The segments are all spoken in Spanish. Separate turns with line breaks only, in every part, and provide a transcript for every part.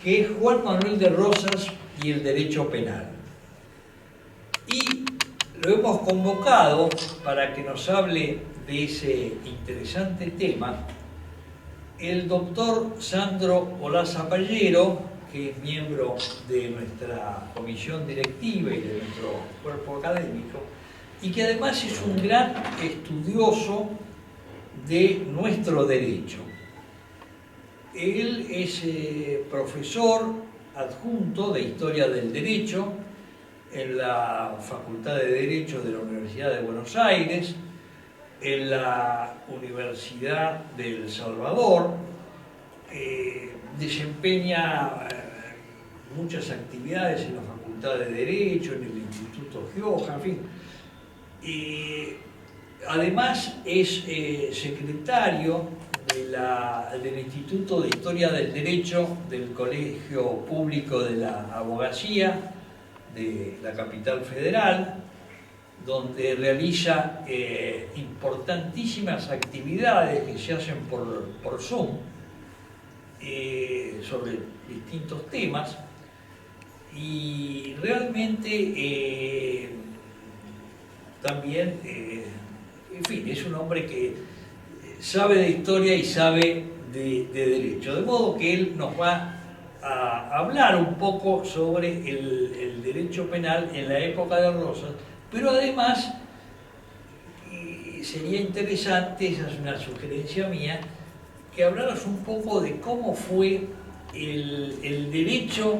que es Juan Manuel de Rosas y el derecho penal. Y lo hemos convocado para que nos hable de ese interesante tema el doctor Sandro Olaza Pallero, que es miembro de nuestra comisión directiva y de nuestro cuerpo académico, y que además es un gran estudioso de nuestro derecho. Él es profesor adjunto de Historia del Derecho en la Facultad de Derecho de la Universidad de Buenos Aires, en la Universidad de El Salvador, desempeña muchas actividades en la Facultad de Derecho, en el Instituto Gioja, en fin. Además es secretario del Instituto de Historia del Derecho del Colegio Público de la Abogacía de la capital federal, donde realiza importantísimas actividades que se hacen por Zoom sobre distintos temas, y realmente también, en fin, es un hombre que sabe de historia y sabe de derecho, de modo que él nos va a hablar un poco sobre el derecho penal en la época de Rosas, pero además sería interesante, esa es una sugerencia mía, que hablaras un poco de cómo fue el derecho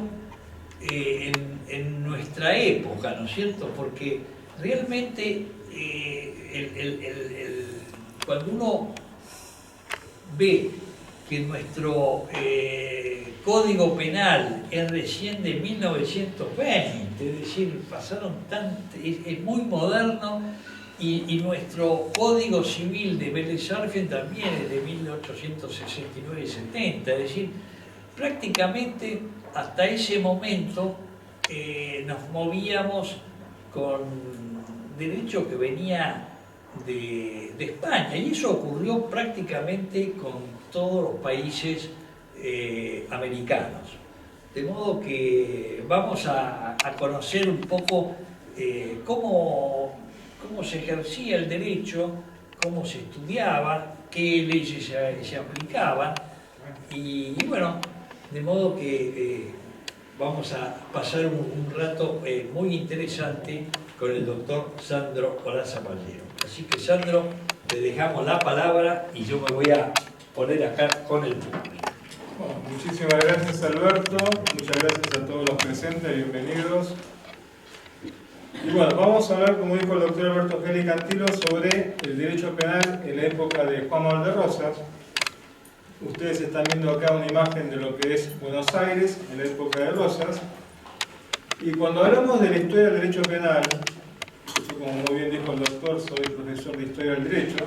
en nuestra época, ¿no es cierto? Porque realmente cuando uno ve que nuestro Código Penal es recién de 1920, es decir, es muy moderno, y nuestro Código Civil de Vélez Sarsfield también es de 1869 y 70, es decir, prácticamente hasta ese momento nos movíamos con derecho que venía de España, y eso ocurrió prácticamente con todos los países americanos. De modo que vamos a conocer un poco cómo se ejercía el derecho, cómo se estudiaba, qué leyes se aplicaban, y bueno, de modo que vamos a pasar un rato muy interesante con el doctor Sandro Olaza Pallero. Así que, Sandro, te dejamos la palabra y yo me voy a poner acá con el público.
Bueno, muchísimas gracias, Alberto. Muchas gracias a todos los presentes, bienvenidos. Y bueno, vamos a hablar, como dijo el doctor Alberto Geli Cantilo, sobre el derecho penal en la época de Juan Manuel de Rosas. Ustedes están viendo acá una imagen de lo que es Buenos Aires en la época de Rosas. Y cuando hablamos de la historia del derecho penal, yo, como muy bien dijo el doctor, soy profesor de Historia del Derecho,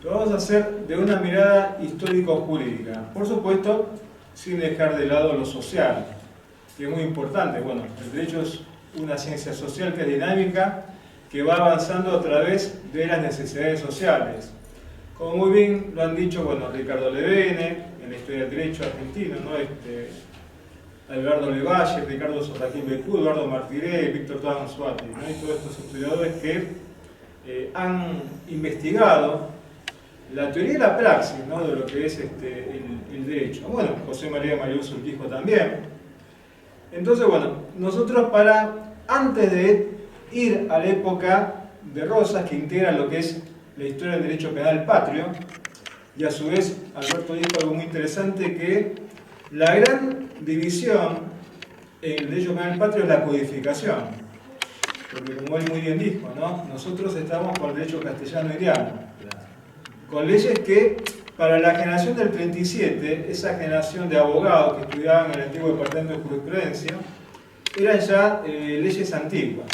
lo vamos a hacer de una mirada histórico-jurídica. Por supuesto, sin dejar de lado lo social, que es muy importante. Bueno, el derecho es una ciencia social que es dinámica, que va avanzando a través de las necesidades sociales. Como muy bien lo han dicho, bueno, Ricardo Levene, en la Historia del Derecho argentino, ¿no? Alberto Levalle, Ricardo Sorraquín Becú, Eduardo Martiré, Víctor Tanzuati, ¿no? Y todos estos estudiadores que han investigado la teoría y la praxis, ¿no? De lo que es el derecho. Bueno, José María Marius Urquijo también. Entonces, bueno, nosotros antes de ir a la época de Rosas, que integra lo que es la historia del derecho penal patrio, y a su vez Alberto dijo algo muy interesante, que la gran división en el derecho penal patrio es la codificación, porque como él muy bien dijo, ¿no? Nosotros estamos con el derecho castellano iriano, con leyes que para la generación del 37, esa generación de abogados que estudiaban en el antiguo departamento de jurisprudencia, eran ya leyes antiguas.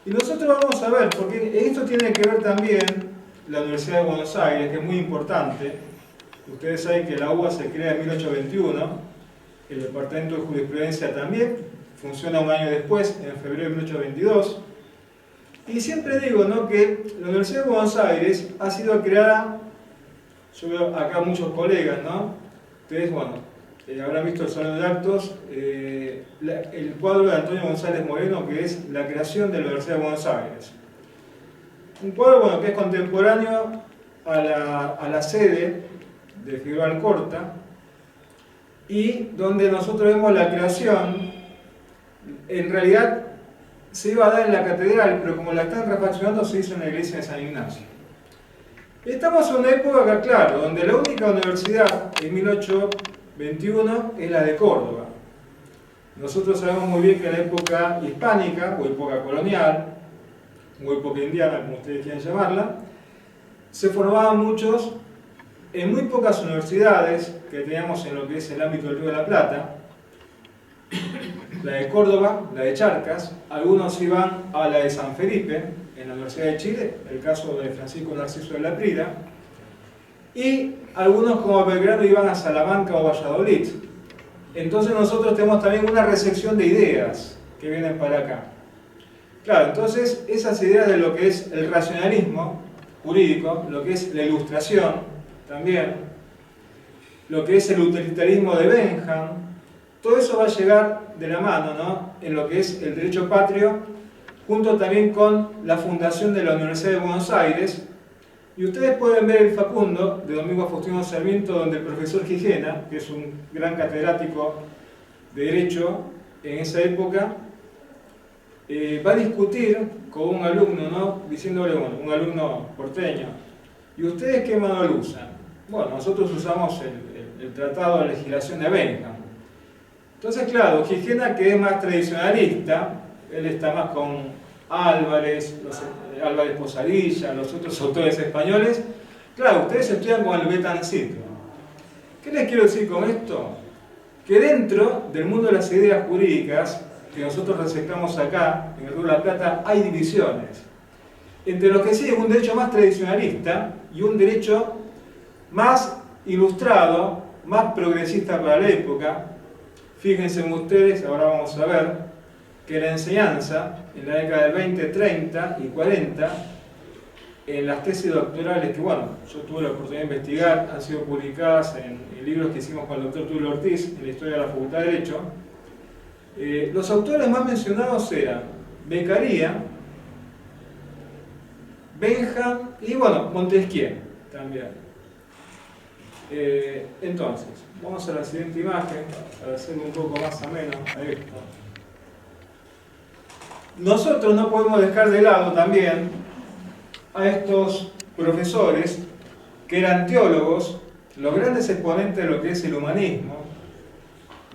Y nosotros vamos a ver, porque esto tiene que ver también la Universidad de Buenos Aires, que es muy importante. Ustedes saben que la UBA se crea en 1821, el departamento de jurisprudencia también funciona un año después, en febrero de 1822. Y siempre digo, ¿no?, que la Universidad de Buenos Aires ha sido creada, yo veo acá muchos colegas, ¿no? Ustedes, bueno, habrán visto el salón de actos, el cuadro de Antonio González Moreno, que es La creación de la Universidad de Buenos Aires. Un cuadro, bueno, que es contemporáneo a la sede de Figueroa Alcorta, y donde nosotros vemos la creación. En realidad se iba a dar en la catedral, pero como la están refaccionando, se hizo en la iglesia de San Ignacio. Estamos en una época, claro, donde la única universidad en 1821 es la de Córdoba. Nosotros sabemos muy bien que en la época hispánica, o época colonial, o época indiana, como ustedes quieran llamarla, se formaban muchos, en muy pocas universidades que teníamos en lo que es el ámbito del Río de la Plata, la de Córdoba, la de Charcas, algunos iban a la de San Felipe, en la Universidad de Chile, el caso de Francisco Narciso de la Prida, y algunos como Belgrano iban a Salamanca o Valladolid. Entonces nosotros tenemos también una recepción de ideas que vienen para acá. Claro, entonces esas ideas de lo que es el racionalismo jurídico, lo que es la ilustración también, lo que es el utilitarismo de Bentham, todo eso va a llegar de la mano, ¿no?, en lo que es el derecho patrio, junto también con la fundación de la Universidad de Buenos Aires. Y ustedes pueden ver el Facundo de Domingo Faustino Sarmiento, donde el profesor Gijena, que es un gran catedrático de Derecho en esa época, va a discutir con un alumno, ¿no?, diciéndole, bueno, un alumno porteño, ¿y ustedes qué manual usan? Bueno, nosotros usamos el Tratado de Legislación de Bentham. Entonces, claro, Gijena, que es más tradicionalista, él está más con Álvarez, Álvarez Posadilla, los otros autores españoles. Claro, ustedes estudian con el Betancito. ¿Qué les quiero decir con esto? Que dentro del mundo de las ideas jurídicas, que nosotros receptamos acá, en el Río de la Plata, hay divisiones. Entre los que siguen un derecho más tradicionalista y un derecho más ilustrado, más progresista para la época. Fíjense ustedes, ahora vamos a ver, que la enseñanza en la década del 20, 30 y 40, en las tesis doctorales que, bueno, yo tuve la oportunidad de investigar, han sido publicadas en libros que hicimos con el doctor Tulio Ortiz en la historia de la Facultad de Derecho, los autores más mencionados eran Beccaria, Bentham y, bueno, Montesquieu también. Entonces, vamos a la siguiente imagen para hacerlo un poco más ameno a esto. Nosotros no podemos dejar de lado también a estos profesores que eran teólogos, los grandes exponentes de lo que es el humanismo.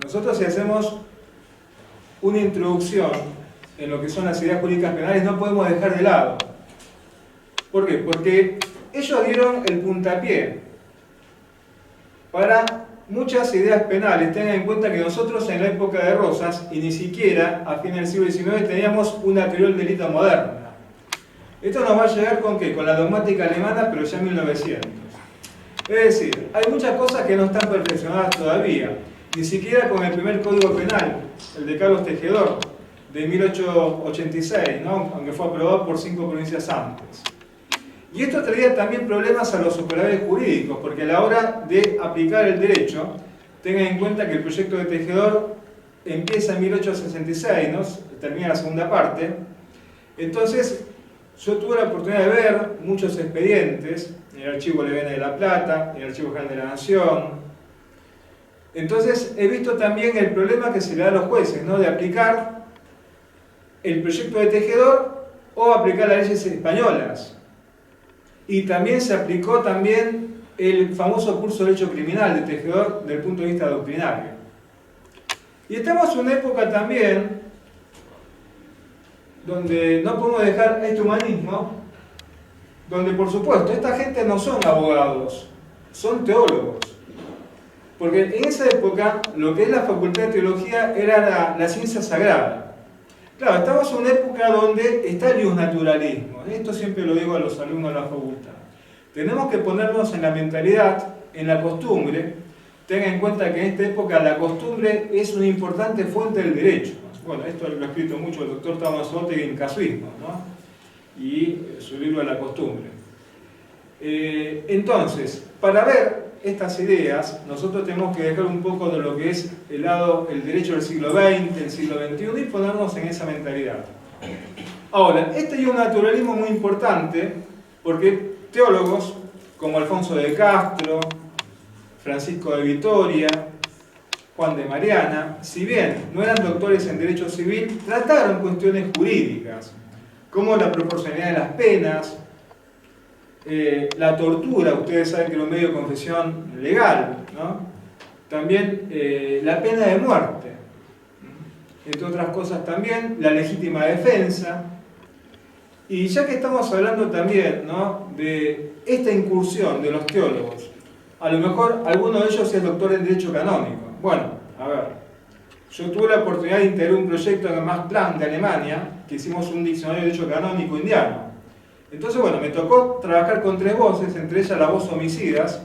Nosotros, si hacemos una introducción en lo que son las ideas jurídicas penales, no podemos dejar de lado. ¿Por qué? Porque ellos dieron el puntapié para muchas ideas penales. Tengan en cuenta que nosotros en la época de Rosas, y ni siquiera a fines del siglo XIX, teníamos una teoría del delito moderna. Esto nos va a llegar ¿con qué? Con la dogmática alemana, pero ya en 1900. Es decir, hay muchas cosas que no están perfeccionadas todavía. Ni siquiera con el primer Código Penal, el de Carlos Tejedor, de 1886, ¿no?, aunque fue aprobado por 5 provincias antes. Y esto traía también problemas a los operadores jurídicos, porque a la hora de aplicar el derecho, tengan en cuenta que el proyecto de Tejedor empieza en 1866, ¿no?, termina la segunda parte. Entonces, yo tuve la oportunidad de ver muchos expedientes en el Archivo Levene de la Plata, en el Archivo General de la Nación. Entonces, he visto también el problema que se le da a los jueces, ¿no?, de aplicar el proyecto de Tejedor o aplicar las leyes españolas. Y también se aplicó también el famoso curso de Derecho Criminal de Tejedor desde el punto de vista doctrinario. Y estamos en una época también donde no podemos dejar este humanismo, donde por supuesto esta gente no son abogados, son teólogos. Porque en esa época lo que es la Facultad de Teología era la ciencia sagrada. Claro, estamos en una época donde está el naturalismo. Esto siempre lo digo a los alumnos de la facultad. Tenemos que ponernos en la mentalidad, en la costumbre. Tengan en cuenta que en esta época la costumbre es una importante fuente del derecho. Bueno, esto lo ha escrito mucho el doctor Thomas Ortega en Casuismo, ¿no?, y su libro de la costumbre. Entonces, para ver estas ideas, nosotros tenemos que dejar un poco de lo que es el lado, el derecho del siglo XX, el siglo XXI y ponernos en esa mentalidad. Ahora, este es un naturalismo muy importante porque teólogos como Alfonso de Castro, Francisco de Vitoria, Juan de Mariana, si bien no eran doctores en derecho civil, trataron cuestiones jurídicas, como la proporcionalidad de las penas, la tortura, ustedes saben que era un medio de confesión legal, ¿no? También la pena de muerte, entre otras cosas también, la legítima defensa. Y ya que estamos hablando también, ¿no?, de esta incursión de los teólogos, a lo mejor alguno de ellos es doctor en Derecho Canónico. Bueno, a ver, yo tuve la oportunidad de integrar un proyecto en el Max Planck de Alemania, que hicimos un diccionario de Derecho Canónico indiano. Entonces, bueno, me tocó trabajar con 3 voces, entre ellas la voz homicidas,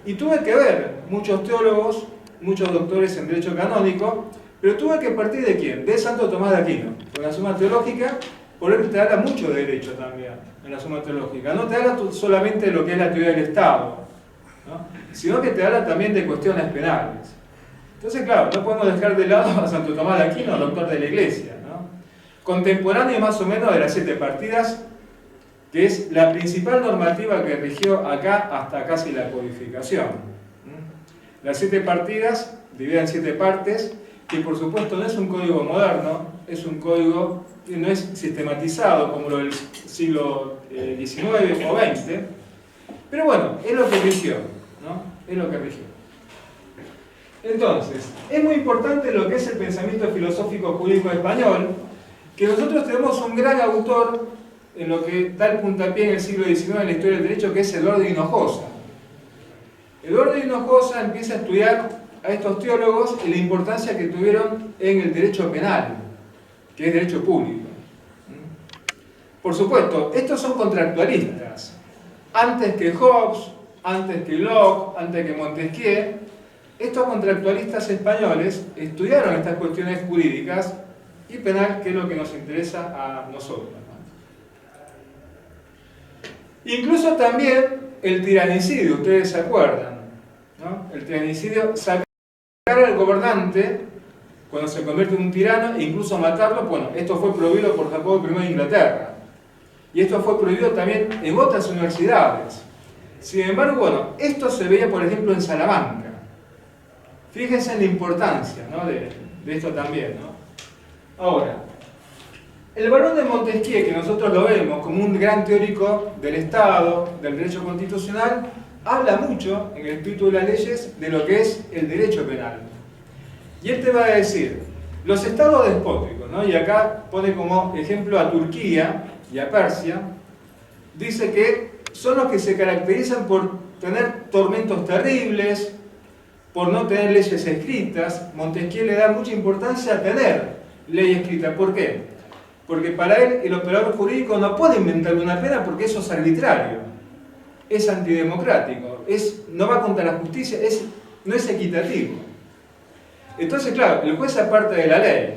y tuve que ver muchos teólogos, muchos doctores en Derecho Canónico, pero tuve que partir ¿de quién? De Santo Tomás de Aquino, con la Suma Teológica, por eso te habla mucho de derecho también, en la Suma Teológica. No te habla solamente de lo que es la teoría del Estado, ¿no?, sino que te habla también de cuestiones penales. Entonces, claro, no podemos dejar de lado a Santo Tomás de Aquino, doctor de la Iglesia, ¿no?, contemporáneo más o menos de las 7 partidas, que es la principal normativa que rigió acá hasta casi la codificación. Las 7 partidas, divididas en 7 partes, que por supuesto no es un código moderno, es un código que no es sistematizado como lo del siglo XIX o XX, pero bueno, es lo que rigió, ¿no? Es lo que rigió. Entonces, es muy importante lo que es el pensamiento filosófico jurídico español, que nosotros tenemos un gran autor en lo que da el puntapié en el siglo XIX en la historia del derecho, que es Eduardo Hinojosa. Eduardo Hinojosa empieza a estudiar a estos teólogos y la importancia que tuvieron en el derecho penal, que es derecho público. Por supuesto, estos son contractualistas. Antes que Hobbes, antes que Locke, antes que Montesquieu, estos contractualistas españoles estudiaron estas cuestiones jurídicas y penal, que es lo que nos interesa a nosotros, ¿no? Incluso también el tiranicidio, ustedes se acuerdan, ¿no? El tiranicidio, sacar al gobernante cuando se convierte en un tirano e incluso matarlo. Bueno, esto fue prohibido por Jacobo I de Inglaterra. Y esto fue prohibido también en otras universidades. Sin embargo, bueno, esto se veía, por ejemplo, en Salamanca. Fíjense en la importancia, ¿no?, de esto también, ¿no? Ahora, el barón de Montesquieu, que nosotros lo vemos como un gran teórico del Estado, del derecho constitucional, habla mucho en el espíritu de las leyes de lo que es el derecho penal. Y él te va a decir, los estados despóticos, ¿no?, y acá pone como ejemplo a Turquía y a Persia, dice que son los que se caracterizan por tener tormentos terribles, por no tener leyes escritas. Montesquieu le da mucha importancia a tener ley escrita. ¿Por qué? Porque para él el operador jurídico no puede inventar una pena porque eso es arbitrario, es antidemocrático, no va contra la justicia, no es equitativo. Entonces, claro, el juez aparte de la ley.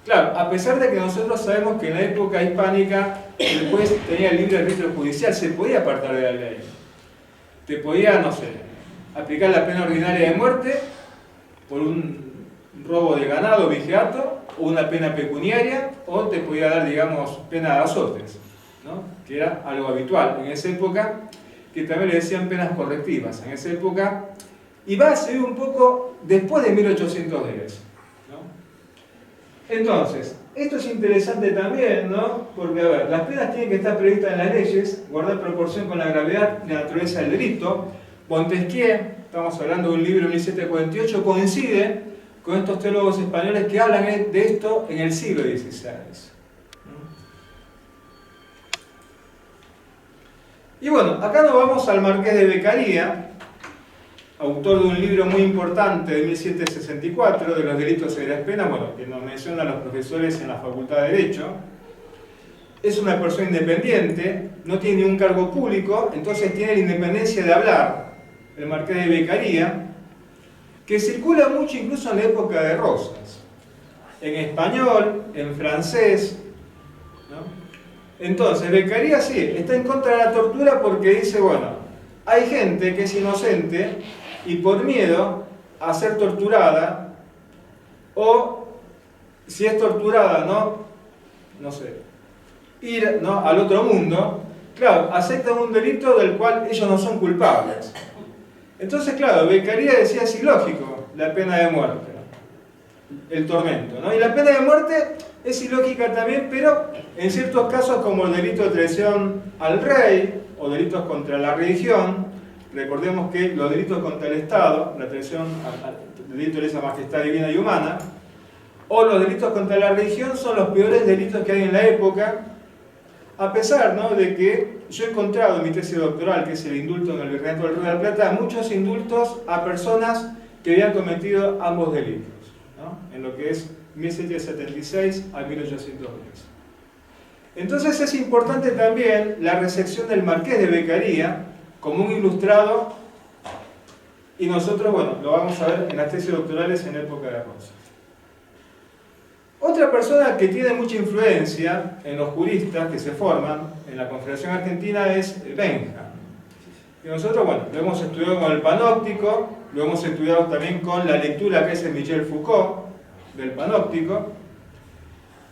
Claro, a pesar de que nosotros sabemos que en la época hispánica el juez tenía el libre arbitrio judicial, se podía apartar de la ley. Te podía, no sé, aplicar la pena ordinaria de muerte por un robo de ganado, vigiato, o una pena pecuniaria, o te podía dar, digamos, pena de azotes, ¿no?, que era algo habitual en esa época, que también le decían penas correctivas en esa época, y va a ser un poco después de 1810, ¿no? Entonces, esto es interesante también, ¿no?, porque, a ver, las penas tienen que estar previstas en las leyes, guardar proporción con la gravedad y la naturaleza del delito. Montesquieu, estamos hablando de un libro de 1748, coincide con estos teólogos españoles que hablan de esto en el siglo XVI. Y bueno, acá nos vamos al Marqués de Beccaria, autor de un libro muy importante de 1764, de los delitos y las penas, bueno, que nos mencionan los profesores en la Facultad de Derecho. Es una persona independiente, no tiene ningún cargo público, entonces tiene la independencia de hablar, el Marqués de Beccaria, que circula mucho incluso en la época de Rosas, en español, en francés, ¿no? Entonces, Beccaria sí, está en contra de la tortura porque dice, bueno, hay gente que es inocente y por miedo a ser torturada, o si es torturada, no sé, ir al otro mundo, claro, aceptan un delito del cual ellos no son culpables. Entonces, claro, Beccaria decía, es ilógico la pena de muerte, el tormento, ¿no? Y la pena de muerte es ilógica también, pero en ciertos casos como el delito de traición al rey o delitos contra la religión. Recordemos que los delitos contra el Estado, la traición al delito de lesa majestad divina y humana, o los delitos contra la religión son los peores delitos que hay en la época, a pesar, ¿no?, de que yo he encontrado en mi tesis doctoral, que es el indulto en el Virreinato del Río de la Plata, muchos indultos a personas que habían cometido ambos delitos, ¿no?, en lo que es 1776 a 1810. Entonces es importante también la recepción del Marqués de Beccaria como un ilustrado, y nosotros, bueno, lo vamos a ver en las tesis doctorales en época de Rosas. Otra persona que tiene mucha influencia en los juristas que se forman en la Confederación Argentina es Bentham. Y nosotros, bueno, lo hemos estudiado con el panóptico, lo hemos estudiado también con la lectura que hace Michel Foucault del panóptico.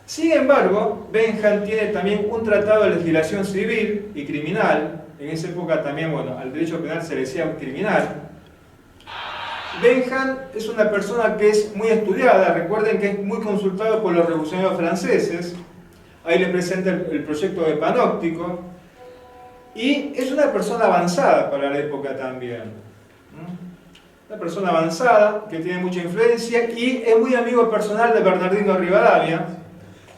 Sin embargo, Bentham tiene también un tratado de legislación civil y criminal. En esa época también, bueno, al derecho penal se le decía criminal. Bentham es una persona que es muy estudiada, recuerden que es muy consultado por los revolucionarios franceses. Ahí le presenta el proyecto de panóptico. Y es una persona avanzada para la época también. Una persona avanzada, que tiene mucha influencia y es muy amigo personal de Bernardino Rivadavia,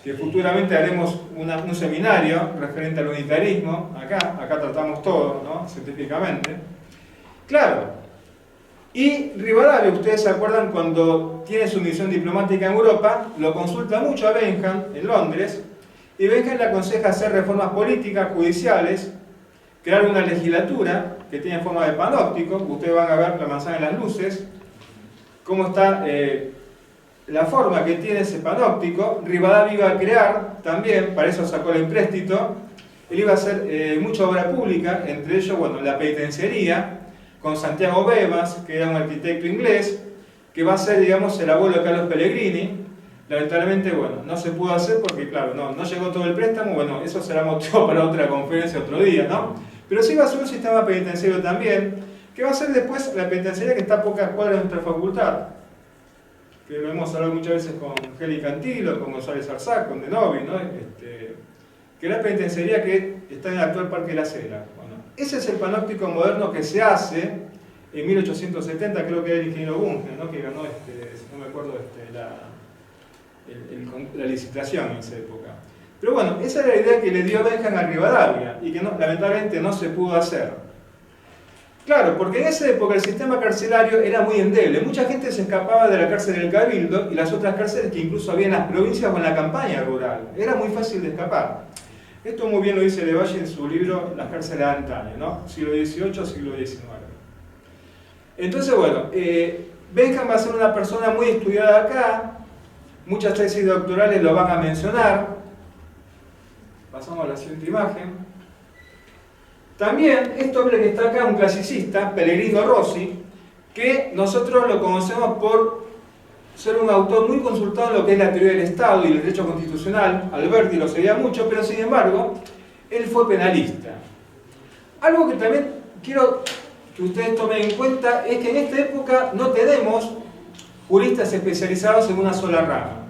que futuramente haremos un seminario referente al unitarismo. Acá tratamos todo, ¿no?, científicamente. Claro. Y Rivadavia, ustedes se acuerdan, cuando tiene su misión diplomática en Europa, lo consulta mucho a Bentham en Londres, y Bentham le aconseja hacer reformas políticas, judiciales, crear una legislatura que tiene forma de panóptico. Ustedes van a ver la manzana en las luces, cómo está la forma que tiene ese panóptico. Rivadavia iba a crear también, para eso sacó el empréstito, él iba a hacer mucha obra pública, entre ellos, bueno, la penitenciaría, con Santiago Bemas, que era un arquitecto inglés, que va a ser, digamos, el abuelo de Carlos Pellegrini. Lamentablemente, bueno, no se pudo hacer porque, claro, no llegó todo el préstamo. Bueno, eso será motivo para otra conferencia otro día, ¿no? Pero sí va a ser un sistema penitenciario también, que va a ser después la penitenciaria que está a pocas cuadras de nuestra facultad, que lo hemos hablado muchas veces con Geli Cantilo, con González Arzac, con De Novi, ¿no? Que es la penitenciaria que está en el actual Parque La Cera. Ese es el panóptico moderno que se hace en 1870, creo que era el ingeniero Bunge, ¿no?, que ganó, no me acuerdo, la licitación en esa época. Pero bueno, esa era la idea que le dio Bentham a Rivadavia y que lamentablemente no se pudo hacer. Claro, porque en esa época el sistema carcelario era muy endeble. Mucha gente se escapaba de la cárcel del Cabildo y las otras cárceles que incluso había en las provincias o en la campaña rural. Era muy fácil de escapar. Esto muy bien lo dice Le Valle en su libro Las cárceles de antaño, ¿no? Siglo XVIII, siglo XIX. Entonces, bueno, Bentham va a ser una persona muy estudiada acá. Muchas tesis doctorales lo van a mencionar. Pasamos a la siguiente imagen. También, este hombre que está acá, un clasicista, Pellegrino Rossi, que nosotros lo conocemos por ser un autor muy consultado en lo que es la teoría del Estado y el derecho constitucional. Alberti lo seguía mucho, pero sin embargo, él fue penalista. Algo que también quiero que ustedes tomen en cuenta es que en esta época no tenemos juristas especializados en una sola rama.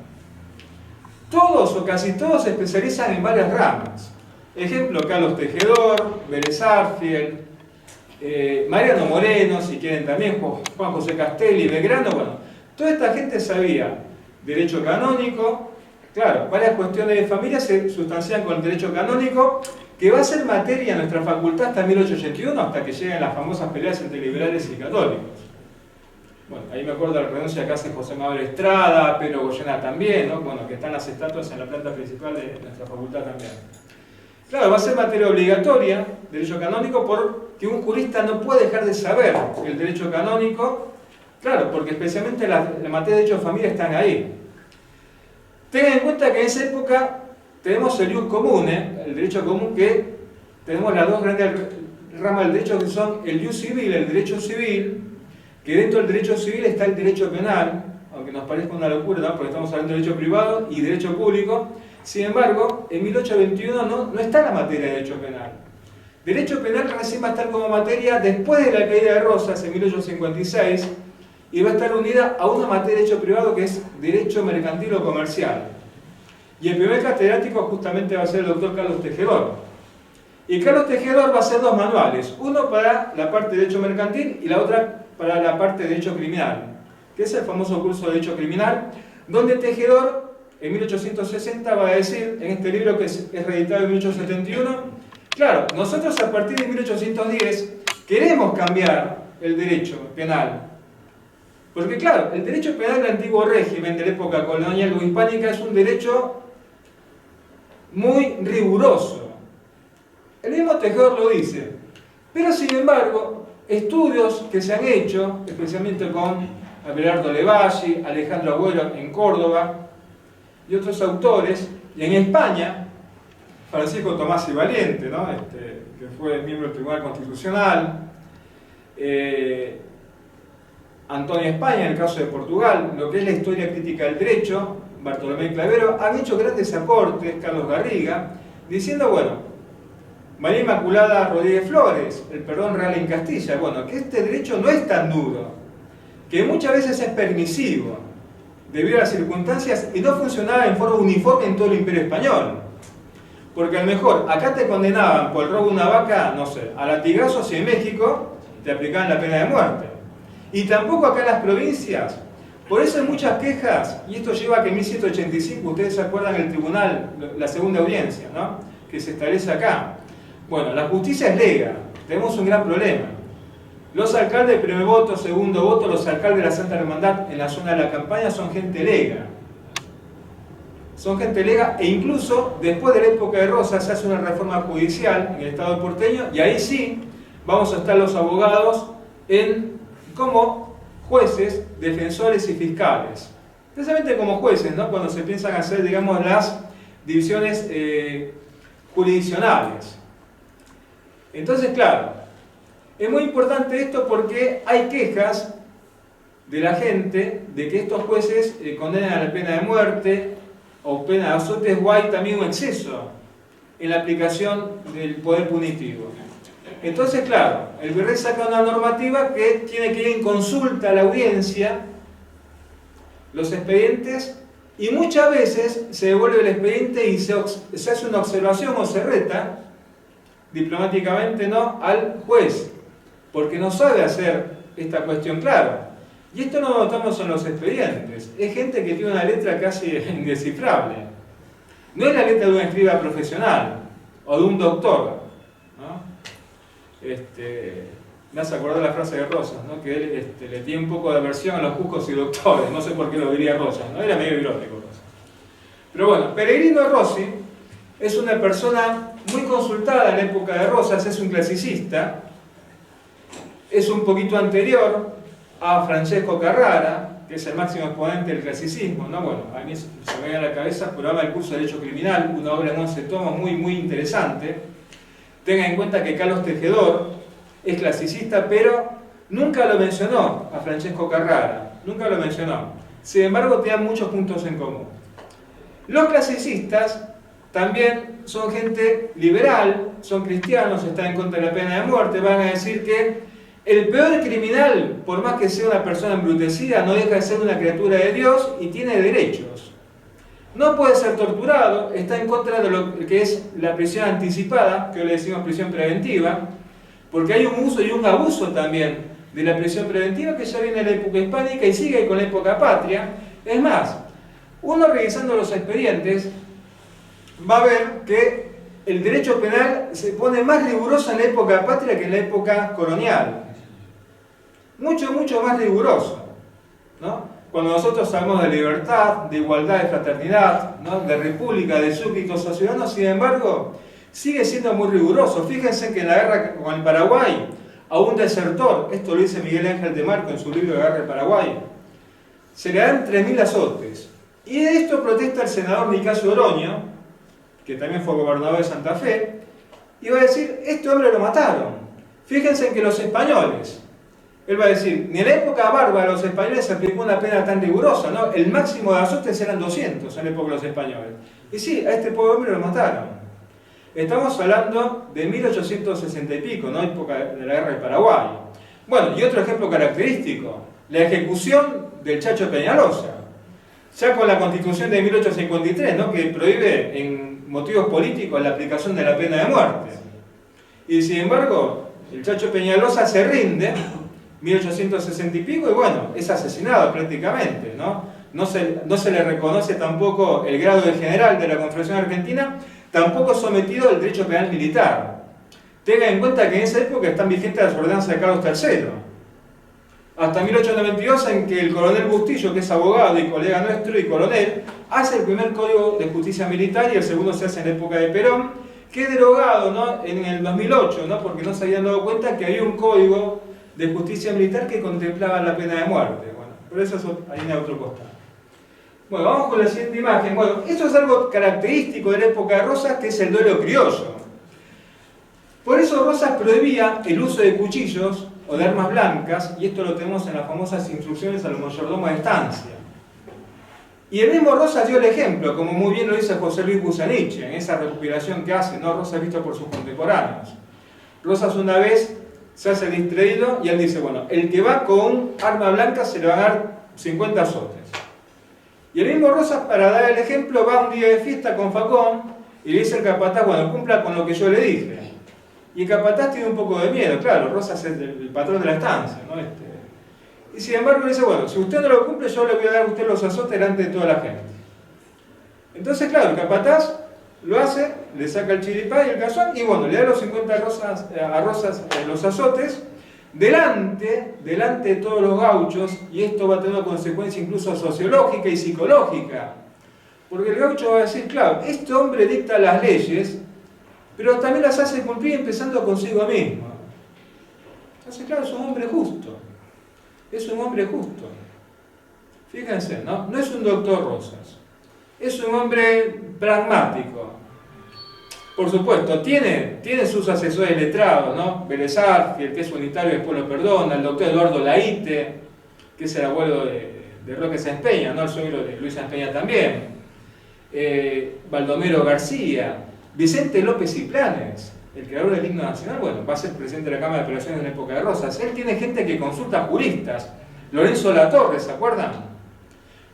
Todos o casi todos se especializan en varias ramas. Ejemplo, Carlos Tejedor, Vélez Arfiel, Mariano Moreno, si quieren también, Juan José Castelli, Belgrano. Bueno, toda esta gente sabía derecho canónico. Claro, varias cuestiones de familia se sustancian con el derecho canónico, que va a ser materia en nuestra facultad hasta 1881, hasta que lleguen las famosas peleas entre liberales y católicos. Bueno, ahí me acuerdo de la renuncia que hace José Manuel Estrada, Pedro Goyena también, ¿no? Bueno, que están las estatuas en la planta principal de nuestra facultad también. Claro, va a ser materia obligatoria, derecho canónico, porque un jurista no puede dejar de saber el derecho canónico, claro, porque especialmente la materia de derecho de familia están ahí. Tengan en cuenta que en esa época tenemos el ius comune, el derecho común, que tenemos las dos grandes ramas del derecho que son el ius civil, el derecho civil, que dentro del derecho civil está el derecho penal, aunque nos parezca una locura, ¿no? Porque estamos hablando de derecho privado y derecho público. Sin embargo, en 1821 no está la materia de derecho penal. Derecho penal recién va a estar como materia después de la caída de Rosas en 1856 y va a estar unida a una materia de derecho privado que es derecho mercantil o comercial. Y el primer catedrático justamente va a ser el doctor Carlos Tejedor. Y Carlos Tejedor va a hacer dos manuales, uno para la parte de derecho mercantil y la otra para la parte de derecho criminal, que es el famoso curso de derecho criminal, donde Tejedor en 1860 va a decir, en este libro que es reeditado en 1871, claro, nosotros a partir de 1810 queremos cambiar el derecho penal. Porque claro, el derecho penal del antiguo régimen de la época colonial o hispánica es un derecho muy riguroso. El mismo Tejedor lo dice. Pero sin embargo, estudios que se han hecho, especialmente con Abelardo Levalli, Alejandro Agüero en Córdoba y otros autores, y en España, Francisco Tomás y Valiente, ¿no? Que fue miembro del Tribunal Constitucional, Antonio España, en el caso de Portugal, lo que es la historia crítica del derecho, Bartolomé Clavero, han hecho grandes aportes, Carlos Garriga, diciendo, bueno, María Inmaculada Rodríguez Flores, el perdón real en Castilla, bueno, que este derecho no es tan duro, que muchas veces es permisivo, debido a las circunstancias, y no funcionaba en forma uniforme en todo el Imperio Español. Porque a lo mejor acá te condenaban por el robo de una vaca, no sé, a latigazos, y en México te aplicaban la pena de muerte. Y tampoco acá en las provincias. Por eso hay muchas quejas, y esto lleva a que en 1785, ustedes se acuerdan el tribunal, la segunda audiencia, ¿no? Que se establece acá. Bueno, la justicia es lega, tenemos un gran problema. Los alcaldes de primer voto, segundo voto, los alcaldes de la Santa Hermandad en la zona de la campaña son gente lega. Son gente lega, e incluso después de la época de Rosas se hace una reforma judicial en el estado porteño, y ahí sí vamos a estar los abogados como jueces, defensores y fiscales. Precisamente como jueces, ¿no? Cuando se piensan hacer, digamos, las divisiones jurisdiccionales. Entonces, claro, es muy importante esto porque hay quejas de la gente de que estos jueces condenan a la pena de muerte o pena de azotes, o hay también un exceso en la aplicación del poder punitivo. Entonces, claro, el virrey saca una normativa que tiene que ir en consulta a la audiencia, los expedientes, y muchas veces se devuelve el expediente y se hace una observación o se reta, diplomáticamente no, al juez, porque no sabe hacer esta cuestión clara. Y esto no lo notamos en los expedientes, es gente que tiene una letra casi indescifrable. No es la letra de un escriba profesional o de un doctor, ¿no? Me hace acordar la frase de Rosas, ¿no? Que él le tiene un poco de aversión a los juscos y doctores, no sé por qué lo diría Rosas, ¿no? Era medio birótico Rosas. Pero bueno, Peregrino Rossi es una persona muy consultada en la época de Rosas, es un clasicista, es un poquito anterior a Francesco Carrara, que es el máximo exponente del clasicismo, ¿no? Bueno, a mí se me viene a la cabeza el programa del curso de Derecho Criminal, una obra en 11 tomos muy interesante. Tengan en cuenta que Carlos Tejedor es clasicista, pero nunca lo mencionó a Francesco Carrara, nunca lo mencionó. Sin embargo, tenían muchos puntos en común. Los clasicistas también son gente liberal, son cristianos, están en contra de la pena de muerte, van a decir que el peor criminal, por más que sea una persona embrutecida, no deja de ser una criatura de Dios y tiene derechos. No puede ser torturado, está en contra de lo que es la prisión anticipada, que hoy le decimos prisión preventiva, porque hay un uso y un abuso también de la prisión preventiva que ya viene de la época hispánica y sigue con la época patria. Es más, uno revisando los expedientes va a ver que el derecho penal se pone más riguroso en la época patria que en la época colonial. Mucho más riguroso, ¿no? Cuando nosotros hablamos de libertad, de igualdad, de fraternidad, ¿no? De república, de súbditos o ciudadanos, sin embargo, sigue siendo muy riguroso. Fíjense que en la guerra con el Paraguay, a un desertor, esto lo dice Miguel Ángel de Marco en su libro de Guerra del Paraguay, se le dan 3.000 azotes. Y de esto protesta el senador Nicasio Oroño, que también fue gobernador de Santa Fe, y va a decir, este hombre lo mataron. Fíjense que los españoles, él va a decir, ni en la época bárbara los españoles se aplicó una pena tan rigurosa, ¿no? El máximo de azotes eran 200 en la época de los españoles. Y sí, a este pobre hombre lo mataron. Estamos hablando de 1860 y pico, ¿no? Época de la guerra del Paraguay. Bueno, y otro ejemplo característico, la ejecución del Chacho Peñalosa. Ya con la Constitución de 1853, ¿no? Que prohíbe en motivos políticos la aplicación de la pena de muerte. Y sin embargo, el Chacho Peñalosa se rinde, 1860 y pico, y bueno, es asesinado prácticamente, ¿no? No se le reconoce tampoco el grado de general de la Confederación Argentina, tampoco sometido al derecho penal militar. Tenga en cuenta que en esa época están vigentes las ordenanzas de Carlos III. Hasta 1892, en que el coronel Bustillo, que es abogado y colega nuestro y coronel, hace el primer código de justicia militar y el segundo se hace en la época de Perón, que es derogado, ¿no? En el 2008, ¿no? Porque no se habían dado cuenta que había un código de justicia militar que contemplaba la pena de muerte. Bueno, pero eso es ahí en otro costado. Bueno, vamos con la siguiente imagen. Bueno, esto es algo característico de la época de Rosas, que es el duelo criollo. Por eso Rosas prohibía el uso de cuchillos o de armas blancas, y esto lo tenemos en las famosas instrucciones a los mayordomos de estancia. Y el mismo Rosas dio el ejemplo, como muy bien lo dice José Luis Busaniche, en esa recopilación que hace, ¿no? Rosas visto por sus contemporáneos. Rosas una vez se hace distraído y él dice, bueno, el que va con arma blanca se le va a dar 50 azotes. Y el mismo Rosas, para dar el ejemplo, va un día de fiesta con Facón y le dice al capataz, bueno, cumpla con lo que yo le dije. Y el capataz tiene un poco de miedo, claro, Rosas es el patrón de la estancia, ¿no? Y sin embargo le dice, bueno, si usted no lo cumple, yo le voy a dar a usted los azotes delante de toda la gente. Entonces, claro, el capataz lo hace, le saca el chiripá y el cazón, y bueno, le da los 50 a Rosas los azotes, delante de todos los gauchos, y esto va a tener una consecuencia incluso sociológica y psicológica. Porque el gaucho va a decir, claro, este hombre dicta las leyes, pero también las hace cumplir empezando consigo mismo. Entonces, claro, es un hombre justo. Es un hombre justo. Fíjense, ¿no? No es un doctor Rosas. Es un hombre pragmático. Por supuesto, tiene sus asesores letrados, ¿no? Vélez Arfiel, que es unitario y después lo perdona, el doctor Eduardo Laíte, que es el abuelo de Roque Sáenz Peña, ¿no? El suegro de Luis Sáenz Peña también. Baldomero García, Vicente López y Planes, el creador del himno nacional, bueno, va a ser presidente de la Cámara de Apelaciones en la época de Rosas. Él tiene gente que consulta juristas. Lorenzo Latorre, ¿se acuerdan?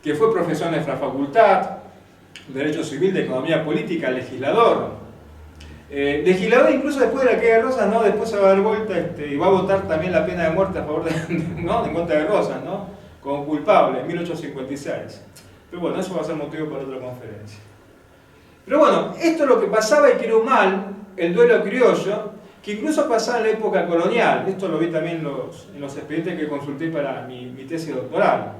Que fue profesor en nuestra facultad, Derecho Civil, de Economía Política, legislador. Legislador incluso después de la caída de Rosas, ¿no? Después se va a dar vuelta y va a votar también la pena de muerte a favor ¿no? En contra de Rosas, ¿no? Como culpable, en 1856. Pero bueno, eso va a ser motivo para otra conferencia. Pero bueno, esto es lo que pasaba y que era un mal, el duelo criollo, que incluso pasaba en la época colonial. Esto lo vi también en los expedientes que consulté para mi tesis doctoral.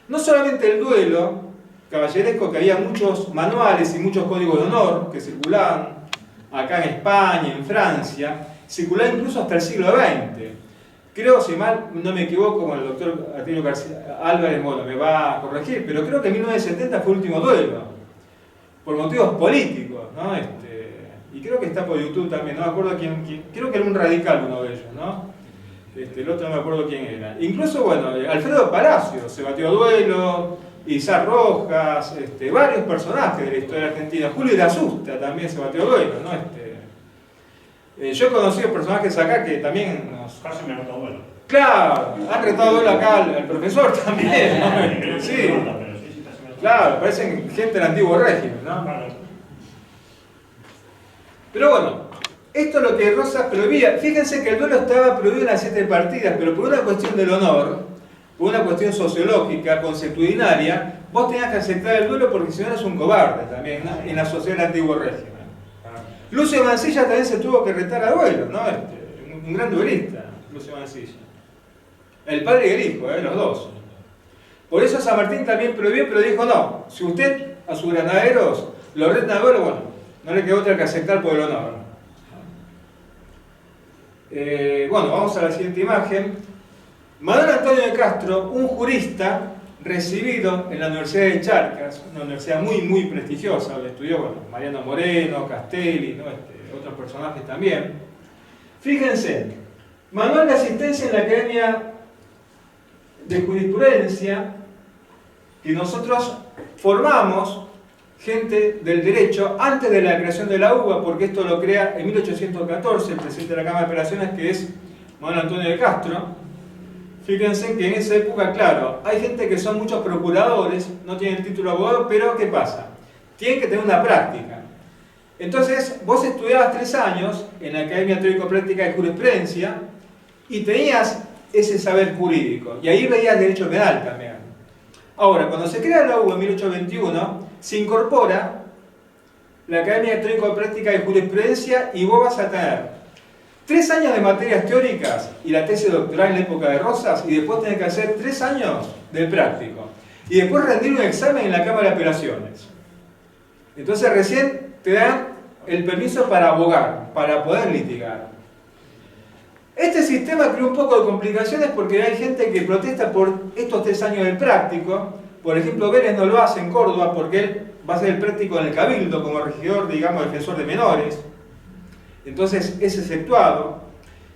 No solamente el duelo caballeresco, que había muchos manuales y muchos códigos de honor que circulaban acá en España, en Francia, circulaban incluso hasta el siglo XX. Creo, si mal no me equivoco, con el doctor Artilio García Álvarez, bueno, me va a corregir, pero creo que en 1970 fue el último duelo, por motivos políticos, ¿no? Y creo que está por YouTube también, no me acuerdo quién, creo que era un radical uno de ellos, ¿no? El otro no me acuerdo quién era. Incluso, bueno, Alfredo Palacio se batió a duelo, Izar Rojas, varios personajes de la historia argentina. Julio de Asusta también se batió a duelo, ¿no? Yo he conocido personajes acá que también nos...
Casi me batió a duelo.
Claro, han retado a duelo acá al profesor también, ¿no? Sí. Claro, parecen gente del antiguo régimen, ¿no? Pero bueno, esto es lo que Rosas prohibía. Fíjense que el duelo estaba prohibido en las 7 partidas, pero por una cuestión del honor, por una cuestión sociológica, consuetudinaria, vos tenías que aceptar el duelo porque si no eras un cobarde también, ¿no? En la sociedad del antiguo régimen. Lucio Mansilla también se tuvo que retar a duelo, ¿no? Un gran duelista, Lucio Mansilla. El padre y el hijo, los dos. Por eso San Martín también prohibió, pero dijo no, si usted a sus granaderos lo reta a duelo, bueno, no le quedó otra que aceptar por el honor. Bueno, vamos a la siguiente imagen. Manuel Antonio de Castro, un jurista recibido en la Universidad de Charcas, una universidad muy, muy prestigiosa, donde estudió, bueno, Mariano Moreno, Castelli, ¿no? Otros personajes también. Fíjense, Manual de asistencia en la Academia de Jurisprudencia, que nosotros formamos gente del derecho antes de la creación de la UBA, porque esto lo crea en 1814 el presidente de la Cámara de Apelaciones, que es Manuel Antonio de Castro. Fíjense que en esa época, claro, hay gente que son muchos procuradores, no tienen título de abogado, pero ¿qué pasa? Tienen que tener una práctica. Entonces, vos estudiabas 3 años en la Academia Teórico-Práctica de Jurisprudencia y tenías ese saber jurídico, y ahí veías derecho penal también. Ahora, cuando se crea la UBA en 1821, se incorpora la Academia Teórico-Práctica de Jurisprudencia y vos vas a tener 3 años de materias teóricas y la tesis doctoral en la época de Rosas, y después tenés que hacer 3 años de práctico. Y después rendir un examen en la Cámara de Apelaciones. Entonces recién te dan el permiso para abogar, para poder litigar. Este sistema creó un poco de complicaciones porque hay gente que protesta por estos 3 años de práctico. Por ejemplo, Vélez no lo hace en Córdoba porque él va a ser el práctico en el Cabildo como regidor, digamos, defensor de menores. Entonces es exceptuado.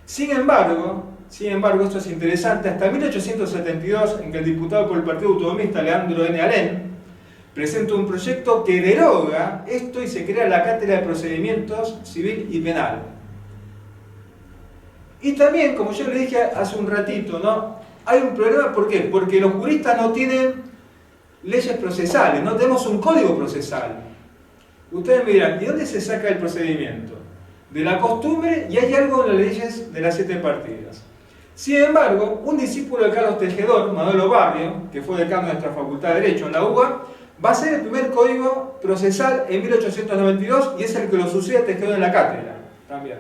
Sin embargo, esto es interesante, hasta 1872, en que el diputado por el Partido Autonomista, Leandro N. Alén, presenta un proyecto que deroga esto y se crea la Cátedra de Procedimientos Civil y Penal. Y también, como yo le dije hace un ratito, ¿no? Hay un problema, ¿por qué? Porque los juristas no tienen leyes procesales, no tenemos un código procesal. Ustedes me dirán, ¿y dónde se saca el procedimiento? De la costumbre, y hay algo en las leyes de las 7 partidas. Sin embargo, un discípulo de Carlos Tejedor, Manuel Barrio, que fue decano de nuestra Facultad de Derecho en la UBA, va a ser el primer código procesal en 1892 y es el que lo sucede a Tejedor en la cátedra también.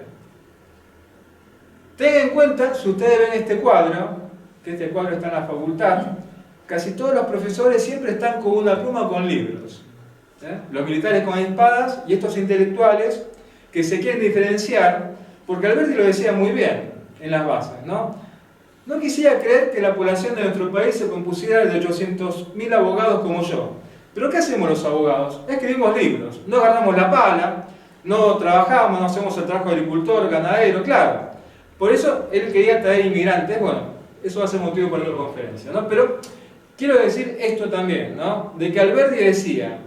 Tengan en cuenta, si ustedes ven este cuadro, que este cuadro está en la facultad, casi todos los profesores siempre están con una pluma o con libros. Los militares con espadas y estos intelectuales que se quieren diferenciar, porque Alberti lo decía muy bien en las bases, ¿no? No quisiera creer que la población de nuestro país se compusiera de 800.000 abogados como yo. ¿Pero qué hacemos los abogados? Escribimos libros, no agarramos la pala, no trabajamos, no hacemos el trabajo de agricultor, ganadero, claro. Por eso él quería traer inmigrantes, bueno, eso va a ser motivo para otra conferencia, ¿no? Pero quiero decir esto también, ¿no? De que Alberti decía,